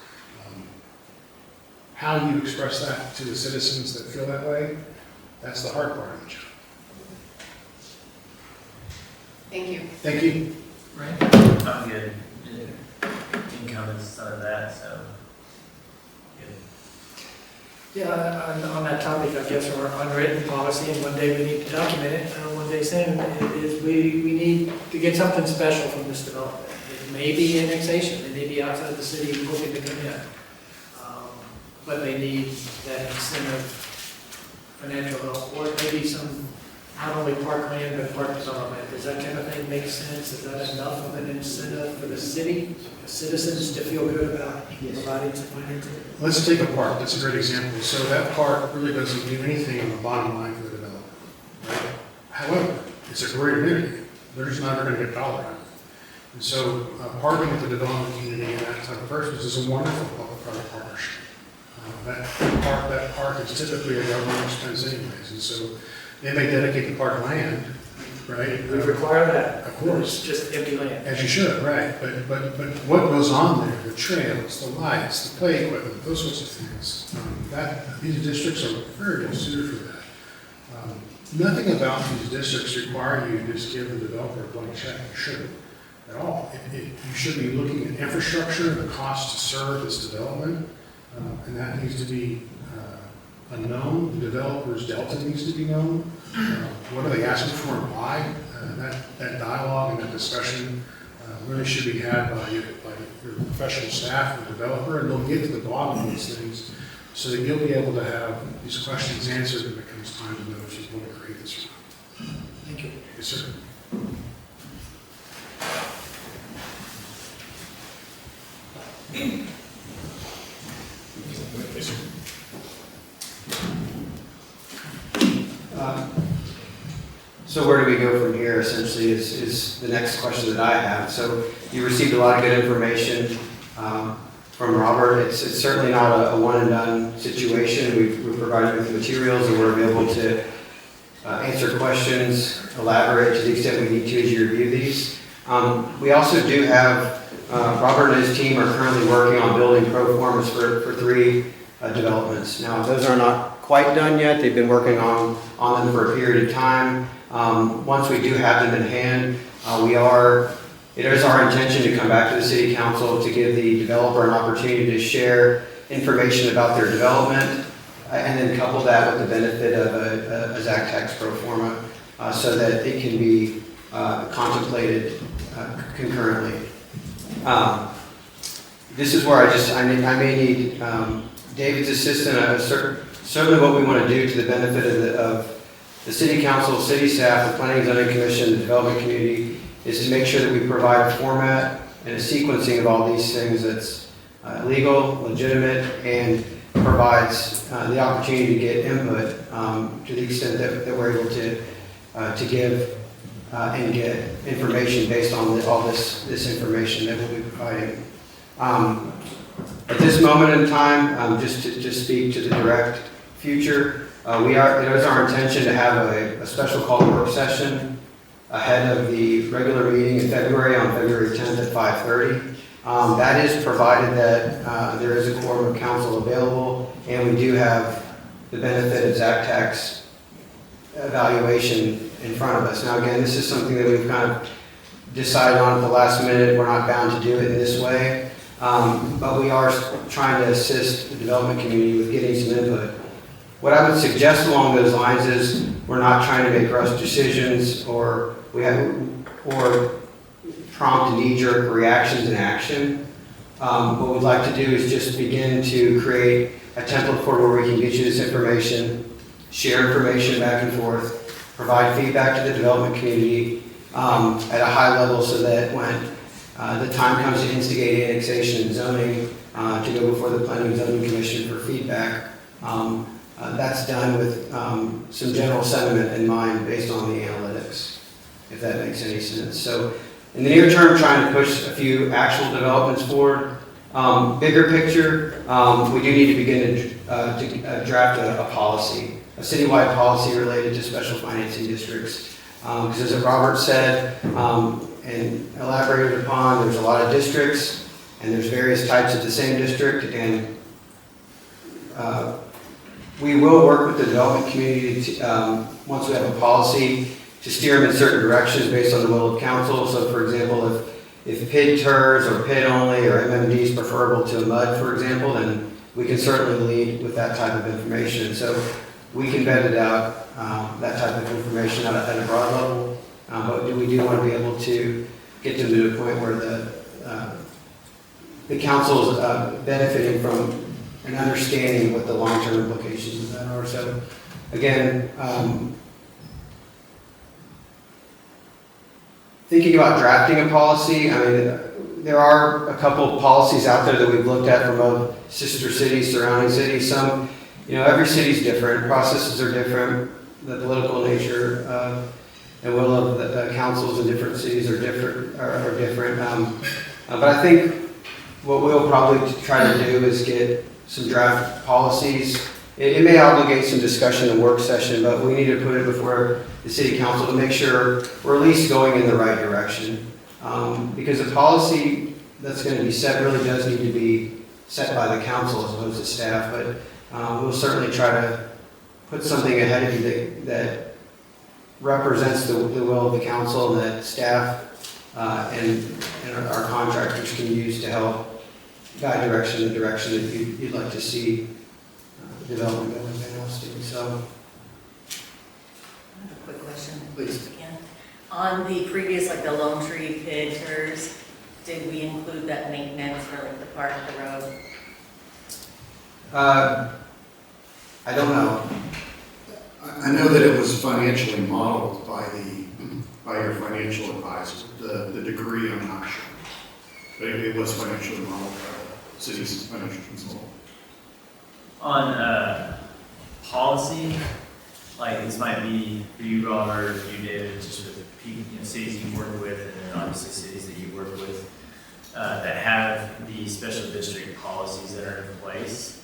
How you express that to the citizens that feel that way, that's the hard part of the job. Thank you. Thank you. Right? I'm good. Income is some of that, so. Good. Yeah, on that topic, I guess, our unwritten policy, and one day we need to document it, one day soon, is we need to get something special from this development. It may be annexation, it may be outside the city looking to come in. But they need that incentive, financial help, or maybe some, not only parkland, but park development. Does that kind of thing make sense? Is that enough of an incentive for the city, citizens to feel good about providing some financing? Let's take a park. That's a great example. So that park really doesn't do anything on the bottom line for the developer, right? However, it's a great amenity. They're just not going to get a dollar out of it. And so partnering with the development community and that type of purpose is a wonderful public-private partnership. That park is typically a government expense anyways, and so they may dedicate the park land, right? We require that. Of course. It's just empty land. As you should, right, but what goes on there, the trails, the lights, the play equipment, those sorts of things, these districts are very well suited for that. Nothing about these districts require you to just give the developer a blank check. You shouldn't at all. You should be looking at infrastructure, the cost to serve this development, and that needs to be unknown. The developer's delta needs to be known. What are they asking for and why? That dialogue and that discussion really should be had by your professional staff and developer, and they'll get to the bottom of these things so that you'll be able to have these questions answered when it comes time to know if you want to create this or not. Thank you. Yes, sir. So where do we go from here, essentially, is the next question that I have. So you received a lot of good information from Robert. It's certainly not a one-and-done situation. We've provided with the materials, and we're able to answer questions, elaborate to the extent we need to as you review these. We also do have, Robert and his team are currently working on building pro formas for 3 developments. Now, those are not quite done yet. They've been working on them for a period of time. Once we do have them in hand, it is our intention to come back to the city council to give the developer an opportunity to share information about their development, and then couple that with the benefit of a Zactax pro forma, so that it can be contemplated concurrently. this is where I may need David's assistance. Certainly what we want to do to the benefit of the city council, city staff, the planning and zoning commission, the development community, is to make sure that we provide a format and a sequencing of all these things that's legal, legitimate, and provides the opportunity to get input to the extent that we're able to give and get information based on all this information that we'll be providing. At this moment in time, just to speak to the direct future, it is our intention to have a special call work session ahead of the regular meeting in February, on February 10th at 5:30. That is provided that there is a quorum of council available, and we do have the benefit of Zactax evaluation in front of us. Now, again, this is something that we've kind of decided on at the last minute. We're not bound to do it in this way, but we are trying to assist the development community with getting some input. What I would suggest along those lines is we're not trying to make rush decisions or prompt knee-jerk reactions in action. What we'd like to do is just begin to create a template for where we can get you this information, share information back and forth, provide feedback to the development community at a high level so that when the time comes to instigate annexation and zoning to go before the Planning and Zoning Commission for feedback, that's done with some general sentiment in mind based on the analytics, if that makes any sense. So in the near term, trying to push a few actual developments forward. Bigger picture, we do need to begin to draft a policy, a citywide policy related to special financing districts. Because as Robert said and elaborated upon, there's a lot of districts and there's various types of the same district, and we will work with the development community to, once we have a policy, to steer them in certain directions based on the will of council. So for example, if PID, TIRZ, or PID only, or MMD is preferable to a MUD, for example, then we can certainly lead with that type of information. So we can vet it out, that type of information at a broad level, but we do want to be able to get them to the point where the council is benefiting from an understanding of what the long-term implications of that are. So again, thinking about drafting a policy, I mean, there are a couple of policies out there that we've looked at from other sister cities, surrounding cities. Some, every city's different, processes are different, the political nature and will of the councils in different cities are different. But I think what we'll probably try to do is get some draft policies. It may obligate some discussion in work session, but we need to put it before the city council to make sure we're at least going in the right direction. Because the policy that's going to be set really does need to be set by the council as opposed to staff, but we'll certainly try to put something ahead of you that represents the will of the council, and that staff and our contractors can use to help guide the direction that you'd like to see development going in Austin. So, I have a quick question. Please. Again. On the previous, like the Lone Tree, PID, TIRZ, did we include that maintenance for like the park, the road? I don't know. I know that it was financially modeled by your financial advisor. The degree, I'm not sure. But it was financially modeled by the city's financial consultant. On policy, like this might be for you, Robert, or for you, David, just with the people, cities you work with, and then obviously cities that you work with that have the special district policies that are in place.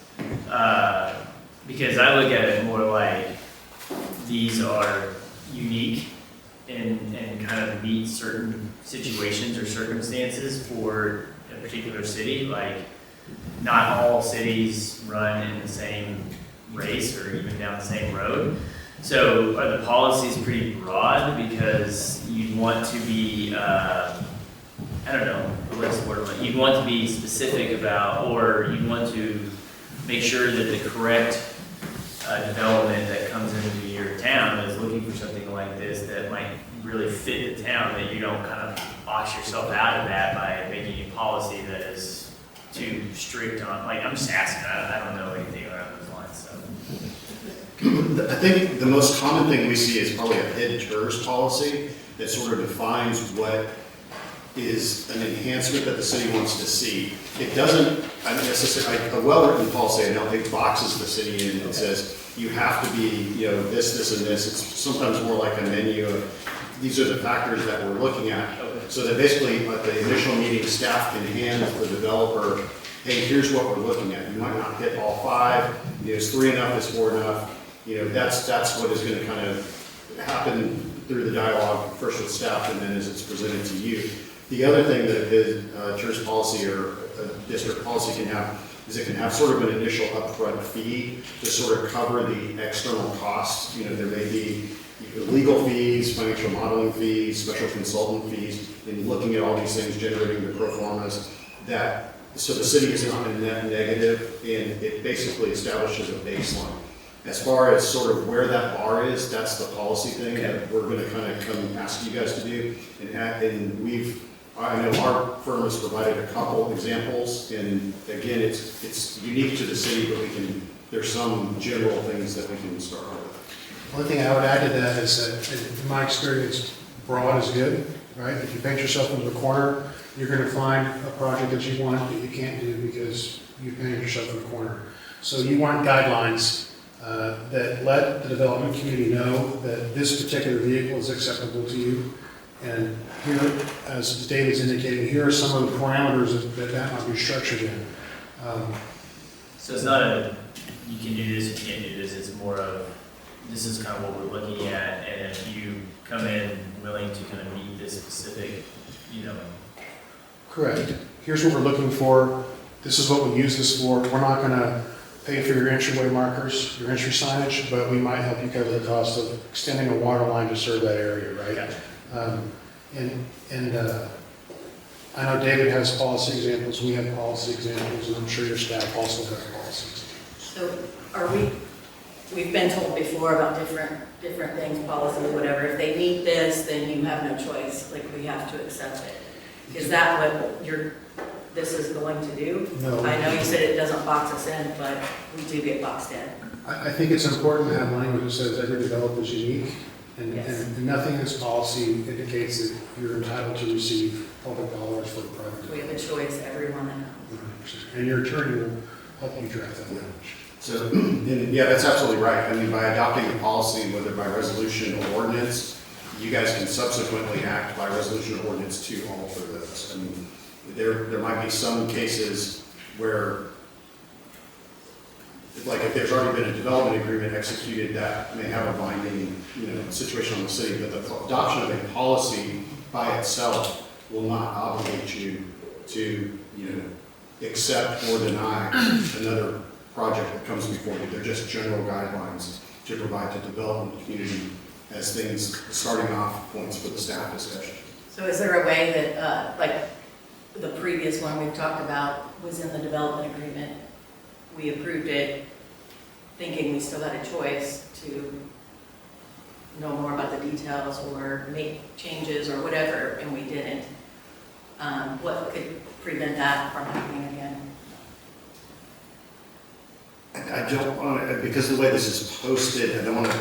Because I look at it more like these are unique and kind of meet certain situations or circumstances for a particular city. Like, not all cities run in the same race or even down the same road. So are the policies pretty broad because you'd want to be, I don't know, what's the word, you'd want to be specific about, or you'd want to make sure that the correct development that comes into your town is looking for something like this that might really fit the town, that you don't kind of box yourself out of that by making a policy that is too strict on, like, I'm just asking, I don't know anything around those lines, so. I think the most common thing we see is probably a PID-TIRZ policy that sort of defines what is an enhancement that the city wants to see. It doesn't necessarily, a well-written policy, I don't think boxes the city in and says, you have to be, you know, this, and this. It's sometimes more like a menu of, these are the factors that we're looking at. So that basically, at the initial meeting, staff can hand the developer, hey, here's what we're looking at. You might not hit all 5, you know, is 3 enough, is 4 enough? You know, that's what is gonna kind of happen through the dialogue, first with staff and then as it's presented to you. The other thing that a TIRZ policy or a district policy can have is it can have sort of an initial upfront fee to sort of cover the external costs. You know, there may be legal fees, financial modeling fees, special consultant fees, in looking at all these things, generating the pro formas, that, so the city is not a net negative, and it basically establishes a baseline. As far as sort of where that bar is, that's the policy thing that we're gonna kind of come ask you guys to do. And I know our firm has provided a couple examples, and again, it's unique to the city, but there's some general things that we can start with. The only thing I would add to that is that, in my experience, broad is good, right? If you paint yourself into a corner, you're gonna find a project that you want that you can't do because you painted yourself in a corner. So you want guidelines that let the development community know that this particular vehicle is acceptable to you. And here, as David's indicating, here are some of the parameters that might be structured in. So it's not a, you can do this, you can't do this, it's more of, this is kind of what we're looking at, and if you come in willing to kind of meet this specific, you know. Correct. Here's what we're looking for. This is what we use this for. We're not gonna pay for your entryway markers, your entry signage, but we might help you cover the cost of extending a water line to serve that area, right? Gotcha. I know David has policy examples, we have policy examples, and I'm sure your staff also has policies. So we've been told before about different things, policies, whatever. If they meet this, then you have no choice, like we have to accept it. Is that what this is going to do? No. I know you said it doesn't box us in, but we do get boxed in. I think it's important to have language that says every developer is unique, and nothing in this policy indicates that you're entitled to receive public dollars for the project. We have a choice, everyone that comes. And your attorney will help you draft that language. So, and yeah, that's absolutely right. I mean, by adopting the policy, whether by resolution or ordinance, you guys can subsequently act by resolution or ordinance to alter those. I mean, there might be some cases where, like if there's already been a development agreement executed, that may have a binding, you know, situation on the city, but the adoption of a policy by itself will not obligate you to, you know, accept or deny another project that comes before you. They're just general guidelines to provide to development community as things, starting off points for the staff discussion. So is there a way that, like the previous one we've talked about was in the development agreement, we approved it thinking we still had a choice to know more about the details or make changes or whatever, and we didn't. What could prevent that from happening again? I don't want to, because the way this is posted, I don't want to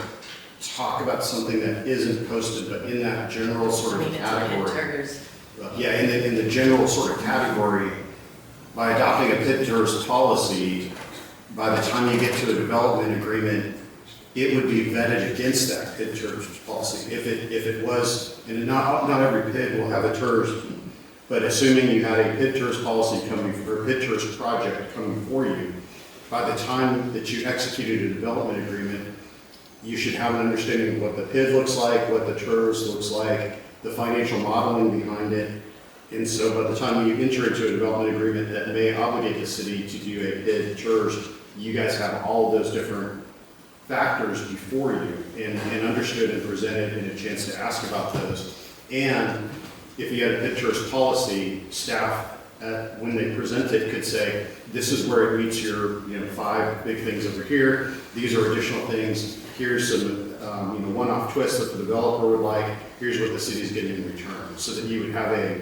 talk about something that isn't posted, but in that general sort of category. Yeah, in the general sort of category, by adopting a PID-TIRZ policy, by the time you get to a development agreement, it would be vetted against that PID-TIRZ policy. If it was, and not every PID will have a TIRZ, but assuming you had a PID-TIRZ policy coming, or a PID-TIRZ project coming for you, by the time that you executed a development agreement, you should have an understanding of what the PID looks like, what the TIRZ looks like, the financial modeling behind it. And so by the time you enter into a development agreement that may obligate the city to do a PID TIRZ, you guys have all those different factors before you and understood and presented and a chance to ask about those. And if you had a PID TIRZ policy, staff, when they present it, could say, this is where it meets your 5 big things over here. These are additional things. Here's some one-off twists that the developer would like. Here's what the city's getting in return, so that you would have a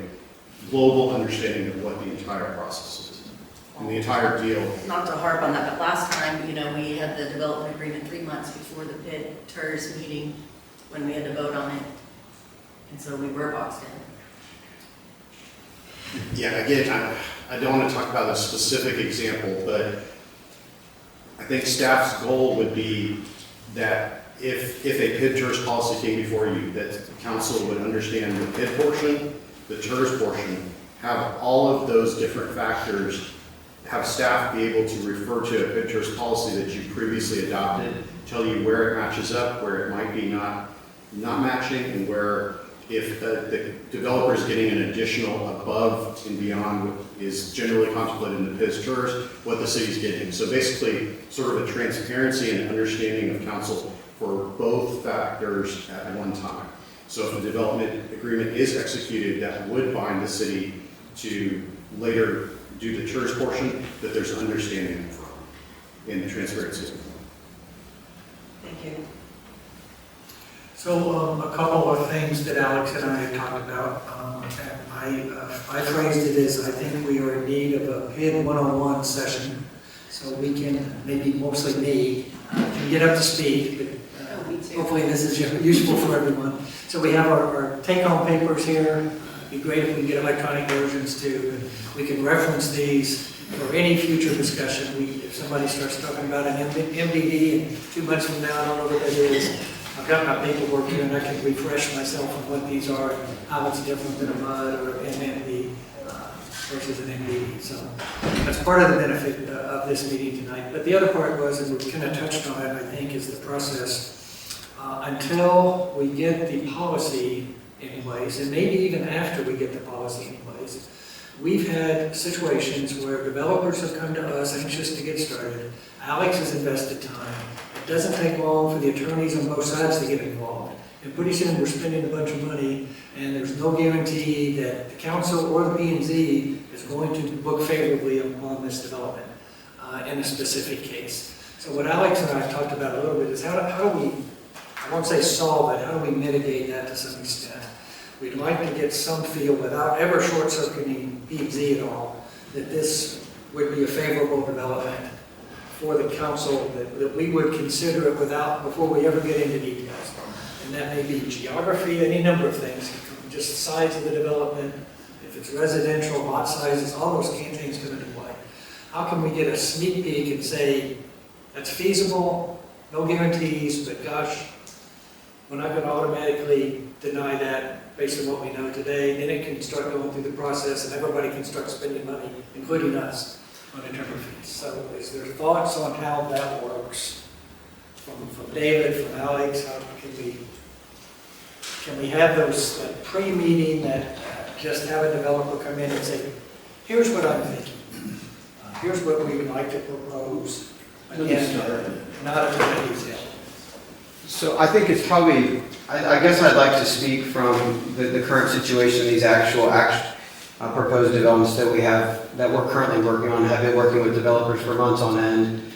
global understanding of what the entire process is. And the entire deal, Not to harp on that, but last time, we had the development agreement 3 months before the TIRZ meeting when we had to vote on it. And so we were boxed in. yeah, again, I don't want to talk about a specific example, but I think staff's goal would be that if a PID-TIRZ policy came before you, that the council would understand the PID portion, the TIRZ portion, have all of those different factors, have staff be able to refer to a PID-TIRZ policy that you previously adopted, tell you where it matches up, where it might be not matching, and where if the developer is getting an additional above and beyond what is generally contemplated in the PID-TIRZ, what the city's getting. So basically, sort of a transparency and understanding of council for both factors at one time. So if a development agreement is executed, that would bind the city to later do the TIRZ portion, that there's understanding from in the transparency. Thank you. So a couple of things that Alex and I had talked about, and I phrased it as I think we are in need of a PID 101 session, so we can, maybe mostly me, can get up to speed, but Oh, me too. hopefully this is useful for everyone. So we have our take-home papers here. It'd be great if we get electronic versions too. We can reference these for any future discussion. If somebody starts talking about an MDD and 2 months from now, I don't know what that is. I've got my paperwork here and I can refresh myself on what these are, and how it's different than a MUD or an MMD versus an MDD. So that's part of the benefit of this meeting tonight. But the other part was, and we kind of touched on it, I think, is the process. Until we get the policy in place, and maybe even after we get the policy in place, we've had situations where developers have come to us anxious to get started. Alex has invested time. It doesn't take long for the attorneys on both sides to get involved. And pretty soon we're spending a bunch of money, and there's no guarantee that the council or the P&Z is going to book favorably on this development in a specific case. So what Alex and I have talked about a little bit is how do we, I won't say solve it, how do we mitigate that to some extent? We'd like to get some feel, without ever short-circuiting P&Z at all, that this would be a favorable development for the council, that we would consider it before we ever get into details. And that may be geography, any number of things, just the size of the development, if it's residential, lot sizes, all those things come into play. How can we get a sneak peek and say, that's feasible, no guarantees, but gosh, we're not going to automatically deny that based on what we know today. Then it can start going through the process and everybody can start spending money, including us, on the timber fees. So is there thoughts on how that works? From David, from Alex, how can we have those pre-meeting that just have a developer come in and say, here's what I'm thinking. Here's what we would like to propose. Again, not a detail. So I think it's probably, I guess I'd like to speak from the current situation, these actual proposed developments that we have, that we're currently working on, have been working with developers for months on end.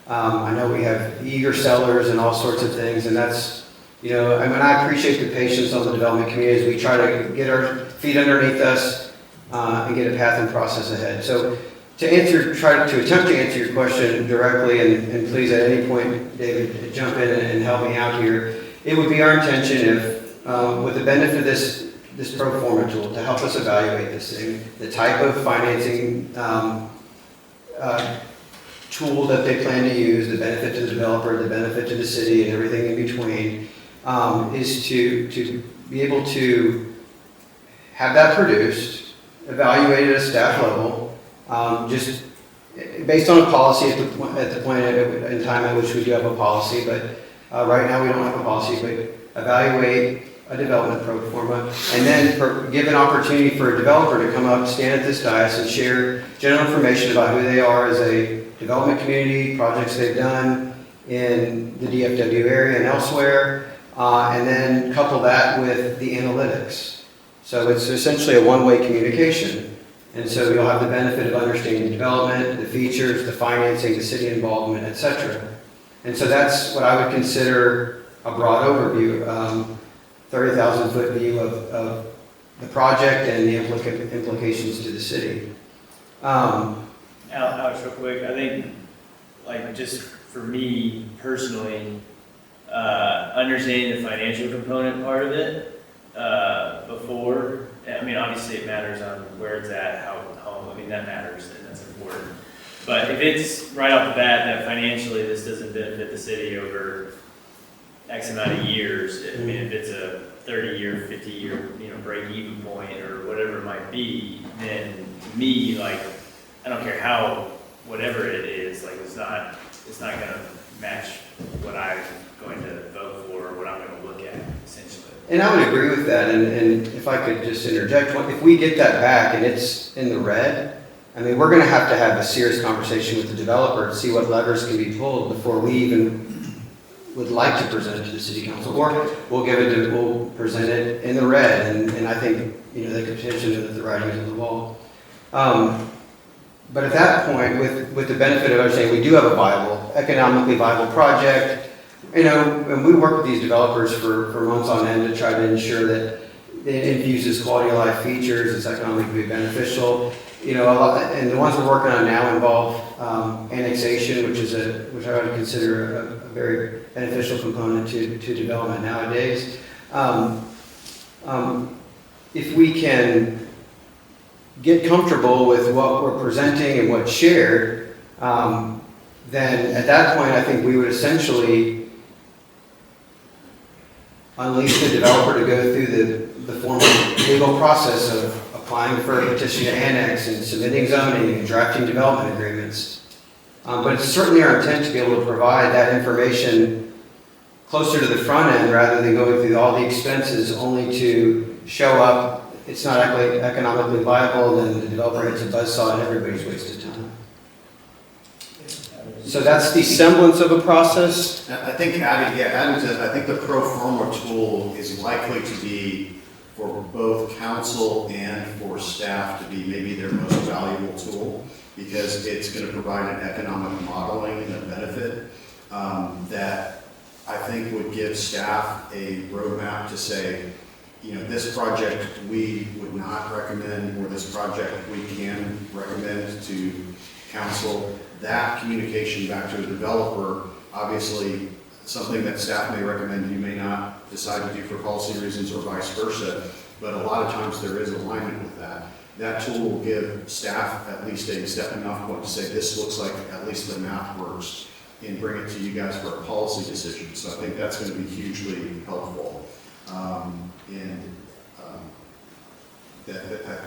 I know we have eager sellers and all sorts of things, and that's, I appreciate the patience on the development community as we try to get our feet underneath us and get a path and process ahead. So to attempt to answer your question directly, and please at any point, David, jump in and help me out here. It would be our intention if, with the benefit of this pro forma tool, to help us evaluate this thing, the type of financing tool that they plan to use, the benefit to the developer, the benefit to the city, and everything in between, is to be able to have that produced, evaluated at a staff level, just based on a policy at the point in time at which we do have a policy, but right now we don't have a policy, but evaluate a development pro forma, and then give an opportunity for a developer to come up, stand at this dais, and share general information about who they are as a development community, projects they've done in the DFW area and elsewhere, and then couple that with the analytics. So it's essentially a one-way communication. And so you'll have the benefit of understanding the development, the features, the financing, the city involvement, etc. And so that's what I would consider a broad overview, 30,000-foot view of the project and the implications to the city. And Alex, real quick, I think, like, just for me personally, understanding the financial component part of it, before, I mean, obviously it matters on where it's at, how, I mean, that matters, and that's important. But if it's right off the bat that financially this doesn't benefit the city over X amount of years, I mean, if it's a 30-year, 50-year, break-even point or whatever it might be, then to me, like, I don't care how, whatever it is, like, it's not gonna match what I'm going to vote for or what I'm gonna look at, essentially. And I would agree with that, and if I could just interject, if we get that back and it's in the red, I mean, we're gonna have to have a serious conversation with the developer to see what levers can be pulled before we even would like to present it to the city council, or we'll present it in the red, and I think, they could potentially do the writing on the wall. But at that point, with the benefit of understanding we do have a economically viable project, and we work with these developers for months on end to try to ensure that it infuses quality of life features, it's economically beneficial. A lot, and the ones we're working on now involve annexation, which I would consider a very beneficial component to development nowadays. If we can get comfortable with what we're presenting and what's shared, then at that point, I think we would essentially unleash the developer to go through the formal legal process of applying for a petition to annex and submitting zoning and drafting development agreements. But it's certainly our intent to be able to provide that information closer to the front end rather than going through all the expenses only to show up. It's not economically viable, and then the developer hits a buzzsaw and everybody's wasted time. So that's the semblance of a process. I think adding to, I think the pro forma tool is likely to be for both council and for staff to be maybe their most valuable tool, because it's going to provide an economic modeling and a benefit that I think would give staff a roadmap to say, this project we would not recommend, or this project we can recommend to council. That communication back to the developer, obviously something that staff may recommend you may not decide to do for policy reasons or vice versa, but a lot of times there is alignment with that. That tool will give staff at least a stepping off point to say, this looks like at least the math works, and bring it to you guys for a policy decision. So I think that's going to be hugely helpful.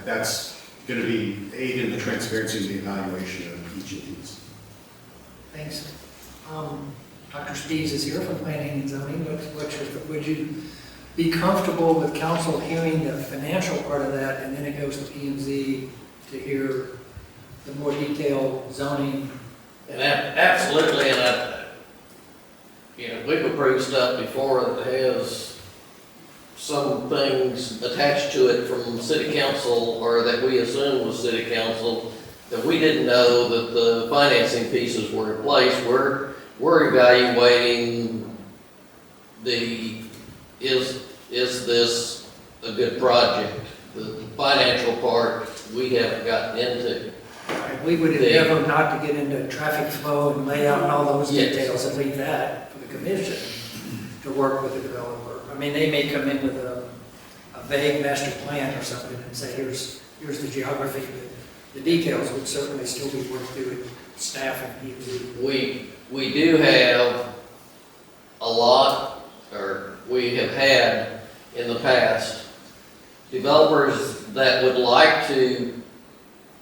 That's going to be aid in the transparency and the evaluation of each of these. Thanks. Dr. Steves is here from Planning and Zoning. Would you be comfortable with council hearing the financial part of that, and then it goes to P&Z to hear the more detailed zoning? And absolutely, and we've approved stuff before that has some things attached to it from city council, or that we assumed was city council, that we didn't know that the financing pieces were in place. We're evaluating is this a good project? The financial part we haven't gotten into. We would endeavor not to get into traffic flow and layout and all those Yes. details, and leave that for the commission to work with the developer. I mean, they may come in with a vague master plan or something and say, here's the geography, but the details would certainly still be worked through with staff and P&Z. We do have a lot, or we have had in the past, developers that would like to,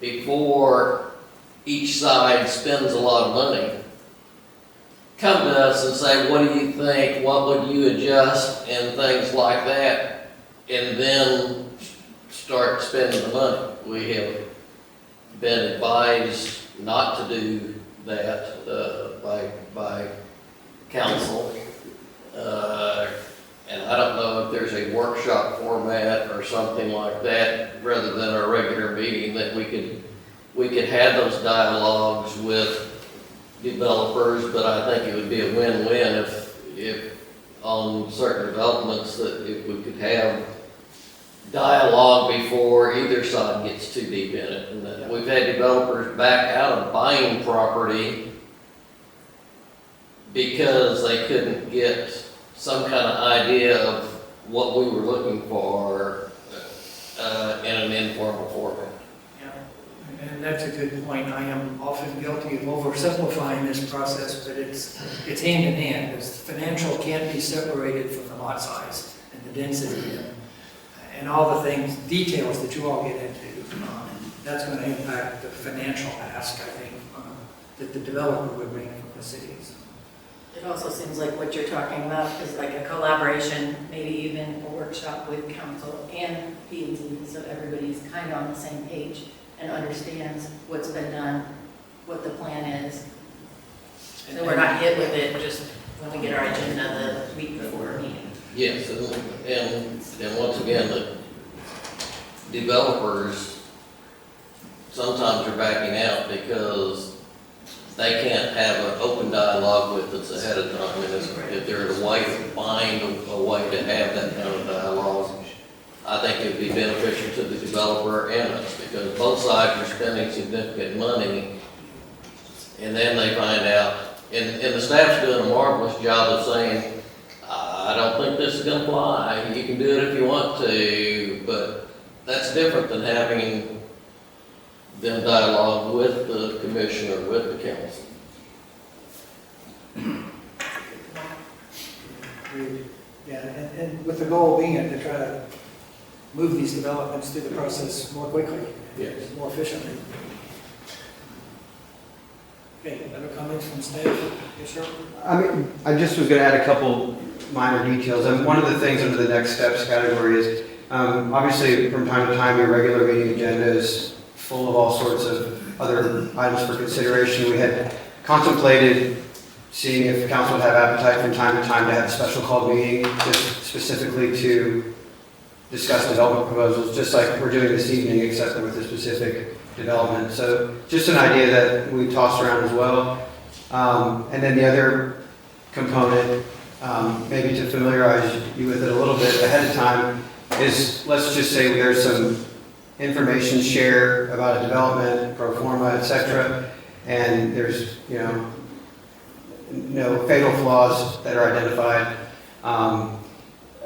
before each side spends a lot of money, come to us and say, what do you think, what would you adjust, and things like that, and then start spending the money. We have been advised not to do that by council. And I don't know if there's a workshop format or something like that, rather than a regular meeting, that we could have those dialogues with developers, but I think it would be a win-win if on certain developments, that if we could have dialogue before either side gets too deep in it. And that we've had developers back out of buying property because they couldn't get some kind of idea of what we were looking for in an informal format. And that's a good point. I am often guilty of oversimplifying this process, but it's hand in hand. Because financial can't be separated from the lot size and the density and all the things, details that you all get into. That's going to impact the financial ask, I think, that the developer would make from the cities. It also seems like what you're talking about is like a collaboration, maybe even a workshop with council and PIDs, so everybody's kind of on the same page and understands what's been done, what the plan is. So we're not hit with it just when we get our agenda the week before a meeting. Yes, and once again, the developers sometimes are backing out because they can't have an open dialogue with us ahead of time. And if there's a way to find a way to have that kind of dialogue, I think it'd be beneficial to the developer and us, because both sides are spending significant money, and then they find out, and the staff's doing a marvelous job of saying, I don't think this is gonna fly, you can do it if you want to, but that's different than having them dialogue with the commissioner, with the council. Yeah, and with the goal being to try to move these developments through the process more quickly, Yes. more efficiently. Okay, other comments from staff? Yes, sir? I mean, I just was going to add a couple minor details. And one of the things under the next steps category is, obviously, from time to time, your regular meeting agenda is full of all sorts of other items for consideration. We had contemplated seeing if council would have appetite from time to time to have a special called meeting just specifically to discuss development proposals, just like we're doing this evening, except with a specific development. So just an idea that we tossed around as well. And then the other component, maybe to familiarize you with it a little bit ahead of time, is let's just say there's some information share about a development, pro forma, et cetera, and there's, no fatal flaws that are identified.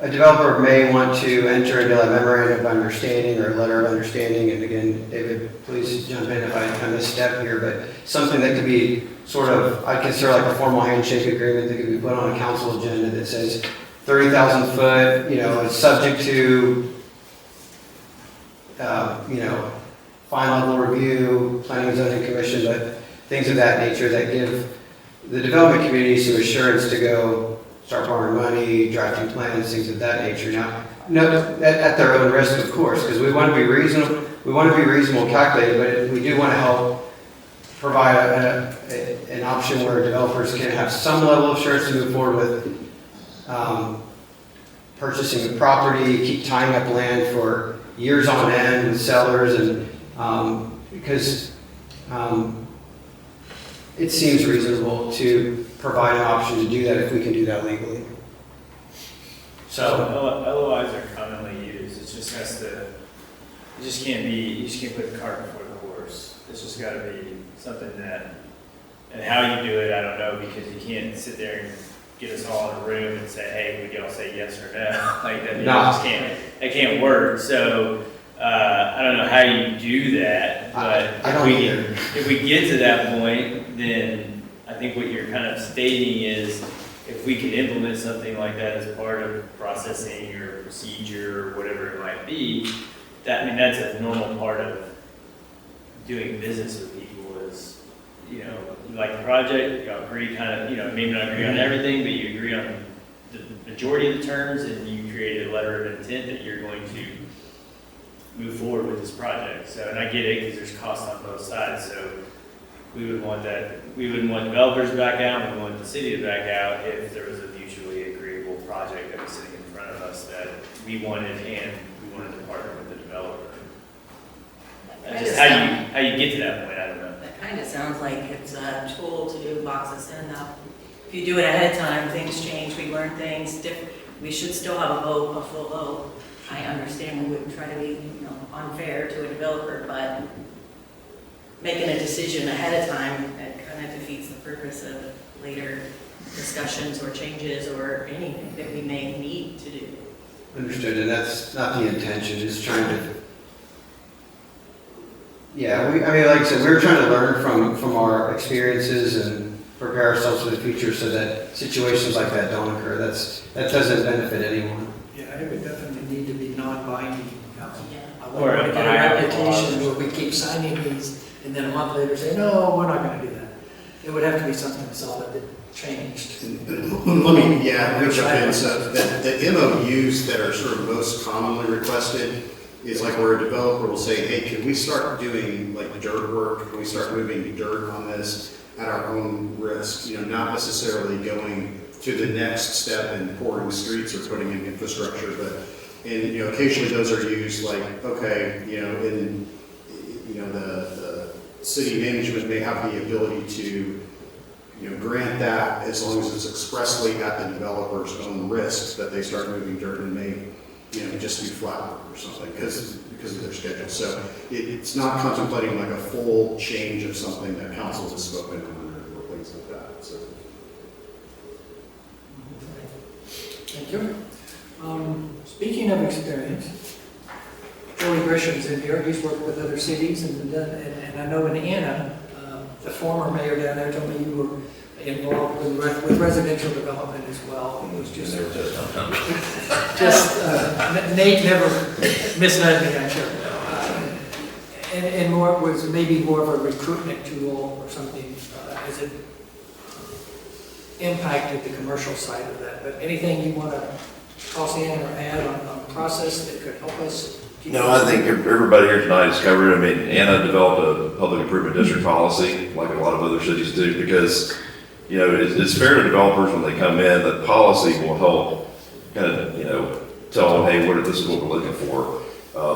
A developer may want to enter into a memorandum of understanding or a letter of understanding, and again, David, please jump in if I misstep here, but something that could be sort of, I'd consider like a formal handshake agreement that could be put on a council agenda that says 30,000 foot, it's subject to, final level review, planning and zoning commission, but things of that nature that give the development community some assurance to go start borrowing money, drafting plans, things of that nature. Now, at their own risk, of course, because we want to be reasonable. We want to be reasonable, calculated, but we do want to help provide an option where developers can have some level of assurance to move forward with purchasing the property, keep tying up land for years on end with sellers, and because it seems reasonable to provide an option to do that if we can do that legally. So LOIs are commonly used, it just can't put the cart before the horse. It's just gotta be something that, and how you do it, I don't know, because you can't sit there and get us all in a room and say, hey, would y'all say yes or no? Like that, that can't work. So, I don't know how you do that, but if we get to that point, then I think what you're kind of stating is if we can implement something like that as part of processing or procedure or whatever it might be, that's a normal part of doing business with people is, you like the project, you agree maybe not agree on everything, but you agree on the majority of the terms, and you create a letter of intent that you're going to move forward with this project. So, and I get it because there's costs on both sides. So we wouldn't want developers to back out, we want the city to back out if there was a mutually agreeable project that was sitting in front of us that we wanted, and we wanted to partner with the developer. Just how you get to that point, I don't know. That kind of sounds like it's a tool to do boxes in. If you do it ahead of time, things change, we learn things different. We should still have a full vote. I understand we wouldn't try to be, unfair to a developer, but making a decision ahead of time, that kind of defeats the purpose of later discussions or changes or anything that we may need to do. Understood, and that's not the intention, just trying to. Yeah, like I said, we were trying to learn from our experiences and prepare ourselves for the future so that situations like that don't occur. That doesn't benefit anyone. Yeah, it would definitely need to be non-binding. Yeah. I wouldn't want to get an application where we keep signing these, and then a month later say, no, we're not gonna do that. It would have to be something solid that changed. Let me, Rich, so the MOUs that are sort of most commonly requested is like where a developer will say, hey, can we start doing like dirt work? Can we start moving dirt on this at our own risk? Not necessarily going to the next step in pouring streets or putting in infrastructure, but, and occasionally those are used like, okay, the city management may have the ability to grant that as long as it's expressly at the developer's own risk that they start moving dirt and may, just do flat work or something because of their schedule. So it's not contemplating like a full change of something that council has spoken on or things like that. So. Thank you. Speaking of experience, Joey Grisham's in here. He's worked with other cities and I know in Anna, the former mayor down there told me you were involved with residential development as well. It was just Nate never misled me, I'm sure. And more was maybe more of a recruitment tool or something as it impacted the commercial side of that. But anything you want to toss in or add on the process that could help us? No, I think everybody here tonight has covered. I mean, Anna developed a public improvement district policy, like a lot of other cities do, because, it's fair to developers when they come in that policy will help kind of, tell them, hey, this is what we're looking for.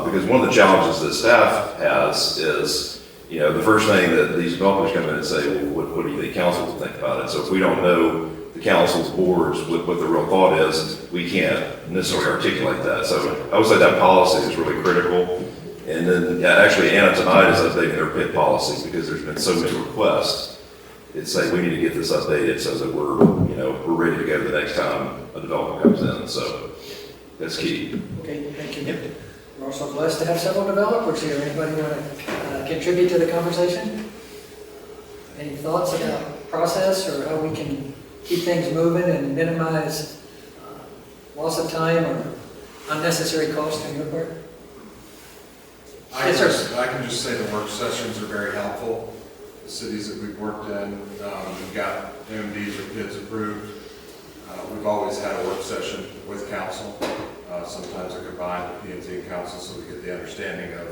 Because one of the challenges that staff has is, the first thing that these developers come in and say, well, what do you think council will think about it? So if we don't know the council's boards, what the real thought is, we can't necessarily articulate that. So I would say that policy is really critical. And then actually Anna tonight is updating their PID policy because there's been so many requests. It's like we need to get this updated so that we're ready to go the next time a developer comes in. So that's key. Okay, thank you. We're also blessed to have several developers here. Anybody want to contribute to the conversation? Any thoughts about process or how we can keep things moving and minimize loss of time or unnecessary cost on your part? Yes, sir. I can just say the work sessions are very helpful. The cities that we've worked in, we've got MDs or PIDs approved. We've always had a work session with council. Sometimes they're combined with P&Z and council so we get the understanding of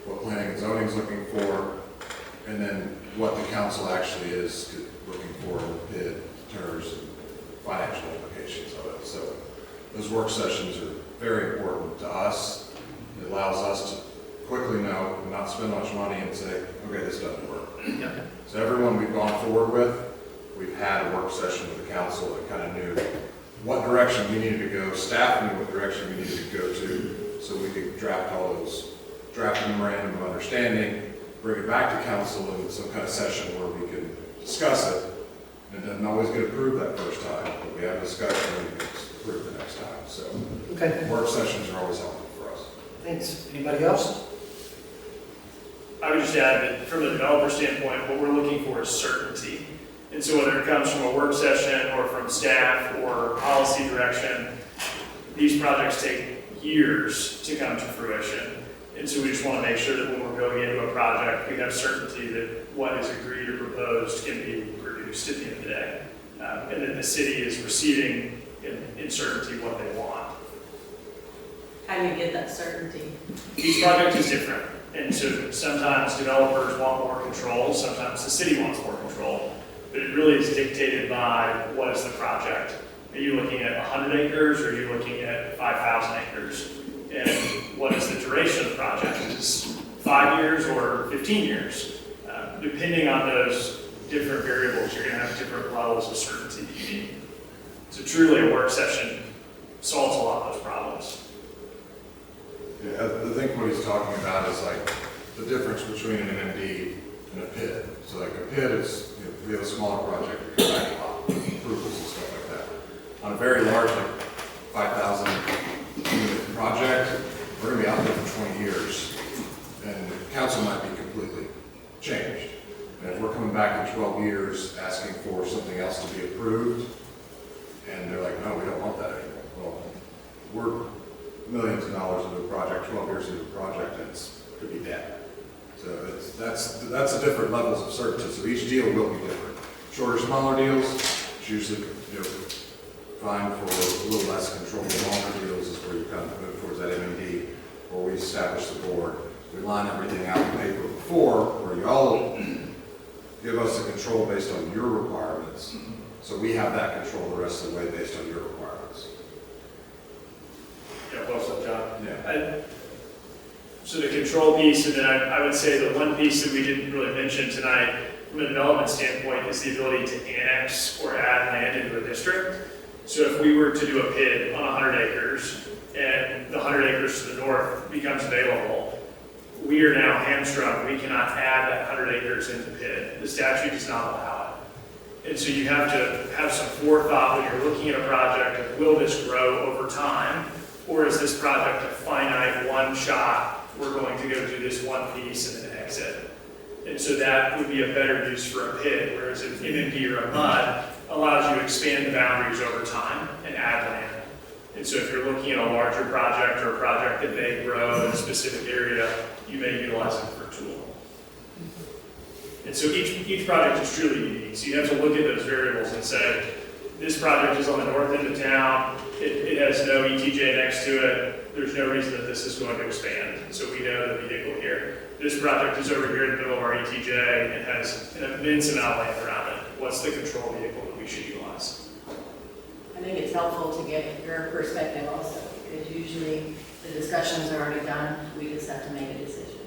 what planning and zoning is looking for and then what the council actually is looking for in the PID, TIRZ, and financial implications of it. So those work sessions are very important to us. It allows us to quickly know and not spend much money and say, okay, this doesn't work. Yeah. So everyone we've gone forward with, we've had a work session with the council that kind of knew what direction we needed to go, staff knew what direction we needed to go to, so we could draft memorandum of understanding, bring it back to council in some kind of session where we can discuss it. And it doesn't always get approved that first time, but we have a discussion and it gets approved the next time. So work sessions are always helpful for us. Thanks. Anybody else? I would just add that from the developer standpoint, what we're looking for is certainty. And so whether it comes from a work session or from staff or policy direction, these projects take years to come to fruition. And so we just want to make sure that when we're going into a project, we have certainty that what is agreed or proposed can be produced at the end of the day. And that the city is receiving in certainty what they want. How do you get that certainty? Each project is different. And so sometimes developers want more control, sometimes the city wants more control. But it really is dictated by what is the project. Are you looking at 100 acres or are you looking at 5,000 acres? And what is the duration of the project? Is it 5 years or 15 years? Depending on those different variables, you're going to have different levels of certainty that you need. So truly a work session solves a lot of those problems. Yeah, I think what he's talking about is like the difference between an MD and a PID. So like a PID is, you know, we have a smaller project, we can back a lot, approvals and stuff like that. On a very large, like 5,000 unit project, we're gonna be out there for 20 years, and the council might be completely changed. And if we're coming back in 12 years asking for something else to be approved, and they're like, no, we don't want that anymore. Well, we're millions of dollars into a project, 12 years into a project, and it could be dead. So that's the different levels of certainty. So each deal will be different. Shorter, smaller deals, it's usually, you know, fine for a little less control. Longer deals is where you kind of move towards that MD, where we establish the board. We line everything out on paper before, where you all give us the control based on your requirements. So we have that control the rest of the way based on your requirements. Yeah, well said, John. Yeah. So the control piece, and then I would say the one piece that we didn't really mention tonight from a development standpoint is the ability to annex or add land into a district. So if we were to do a PID on 100 acres and the 100 acres to the north becomes available, we are now hamstrung. We cannot add that 100 acres into PID. The statute does not allow it. And so you have to have some forethought when you're looking at a project of, will this grow over time? Or is this project a finite one shot? We're going to go do this one piece and then exit. And so that would be a better use for a PID, whereas an MMD or a MUD allows you to expand the boundaries over time and add land. And so if you're looking at a larger project or a project that may grow in a specific area, you may utilize it for a tool. And so each project is truly unique. So you have to look at those variables and say, this project is on the north end of town, it has no ETJ next to it, there's no reason that this is going to expand. So we know the vehicle here. This project is over here in the middle of our ETJ and has an immense amount of land around it. What's the control vehicle that we should utilize? I think it's helpful to get your perspective also, because usually the discussions are already done, we just have to make a decision.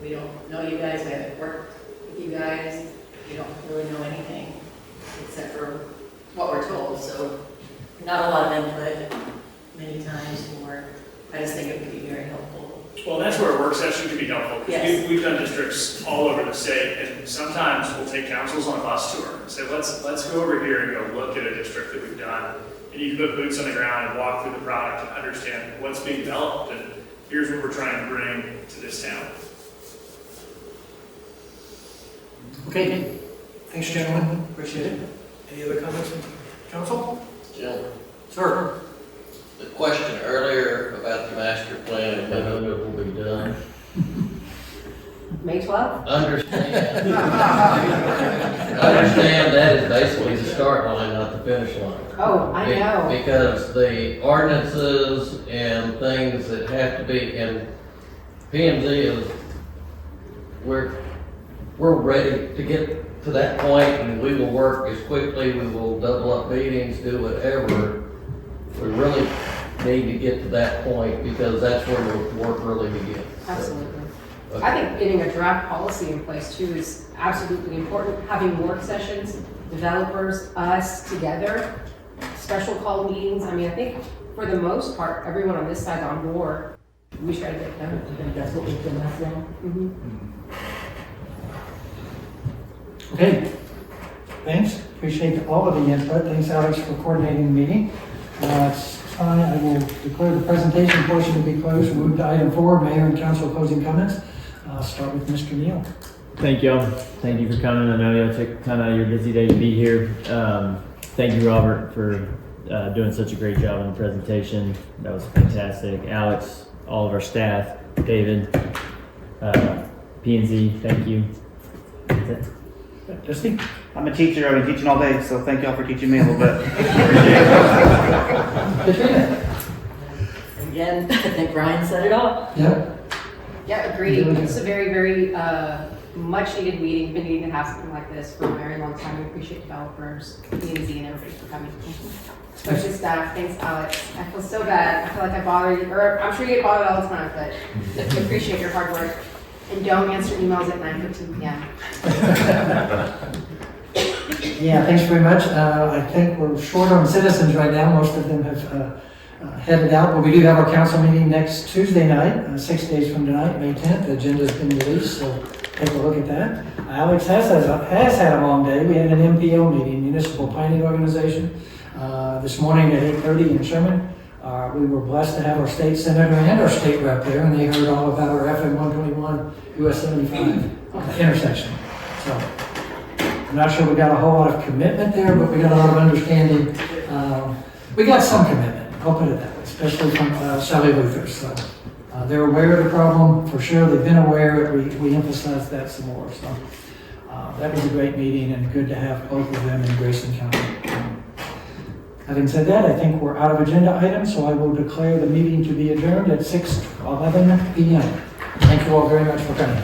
We don't know you guys, we haven't worked with you guys, we don't really know anything except for what we're told, so not a lot of input many times, or I just think it would be very helpful. Well, that's where a work session can be helpful, because Yes. we've done districts all over the state, and sometimes we'll take councils on a bus tour and say, let's go over here and go look at a district that we've done, and you can put boots on the ground and walk through the product and understand what's being developed, and here's what we're trying to bring to this town. Okay, thanks, gentlemen, appreciate it. Any other comments from council? Jim, Sir? the question earlier about the master plan and when it will be done. May 12th? Understand that is basically the start line, not the finish line. Oh, I know. Because the ordinances and things that have to be, and P&Z is, we're ready to get to that point, and we will work as quickly, we will double up meetings, do whatever. We really need to get to that point, because that's where the work really begins. Absolutely. Okay. I think getting a draft policy in place too is absolutely important. Having work sessions, developers, us together, special call meetings. I mean, I think for the most part, everyone on this side's on board. We try to get it done. I think that's what we've done last time. Okay, thanks, appreciate all of the input. Thanks, Alex, for coordinating the meeting. It's fine, I will declare the presentation portion to be closed. We'll move to item 4, mayor and council closing comments. I'll start with Mr. Neal. Thank y'all. Thank you for coming. I know y'all took time out of your busy day to be here. Thank you, Robert, for doing such a great job on the presentation. That was fantastic. Alex, all of our staff, David, P&Z, thank you. That's it. Justin? I'm a teacher, I've been teaching all day, so thank y'all for teaching me a little bit. Again, I think Brian said it all. Yep. Yeah, agreed. It's a very, very much needed meeting. Been needing to have something like this for a very long time. We appreciate developers, P&Z, and everybody for coming. Especially staff. Thanks, Alex. I feel so bad. I feel like I bother you, or I'm sure you get bothered all the time, but I appreciate your hard work. And don't answer emails at 9:15 p.m. Yeah, thanks very much. I think we're short on citizens right now. Most of them have headed out, but we do have our council meeting next Tuesday night, 6 days from tonight, May 10th. The agenda's been released, so take a look at that. Alex has had a long day. We had an MPO meeting, Municipal Planning Organization, this morning at 8:30 in Sherman. We were blessed to have our state senator and our state rep there, and they heard all about our FM 121 US 75 intersection. So I'm not sure we got a whole lot of commitment there, but we got a lot of understanding. We got some commitment, I'll put it that way, especially from Shelley Luther. So they're aware of the problem for sure. They've been aware. We emphasized that some more. So that was a great meeting and good to have both of them in Grayson County. Having said that, I think we're out of agenda items, so I will declare the meeting to be adjourned at 6:11 p.m. Thank you all very much for coming.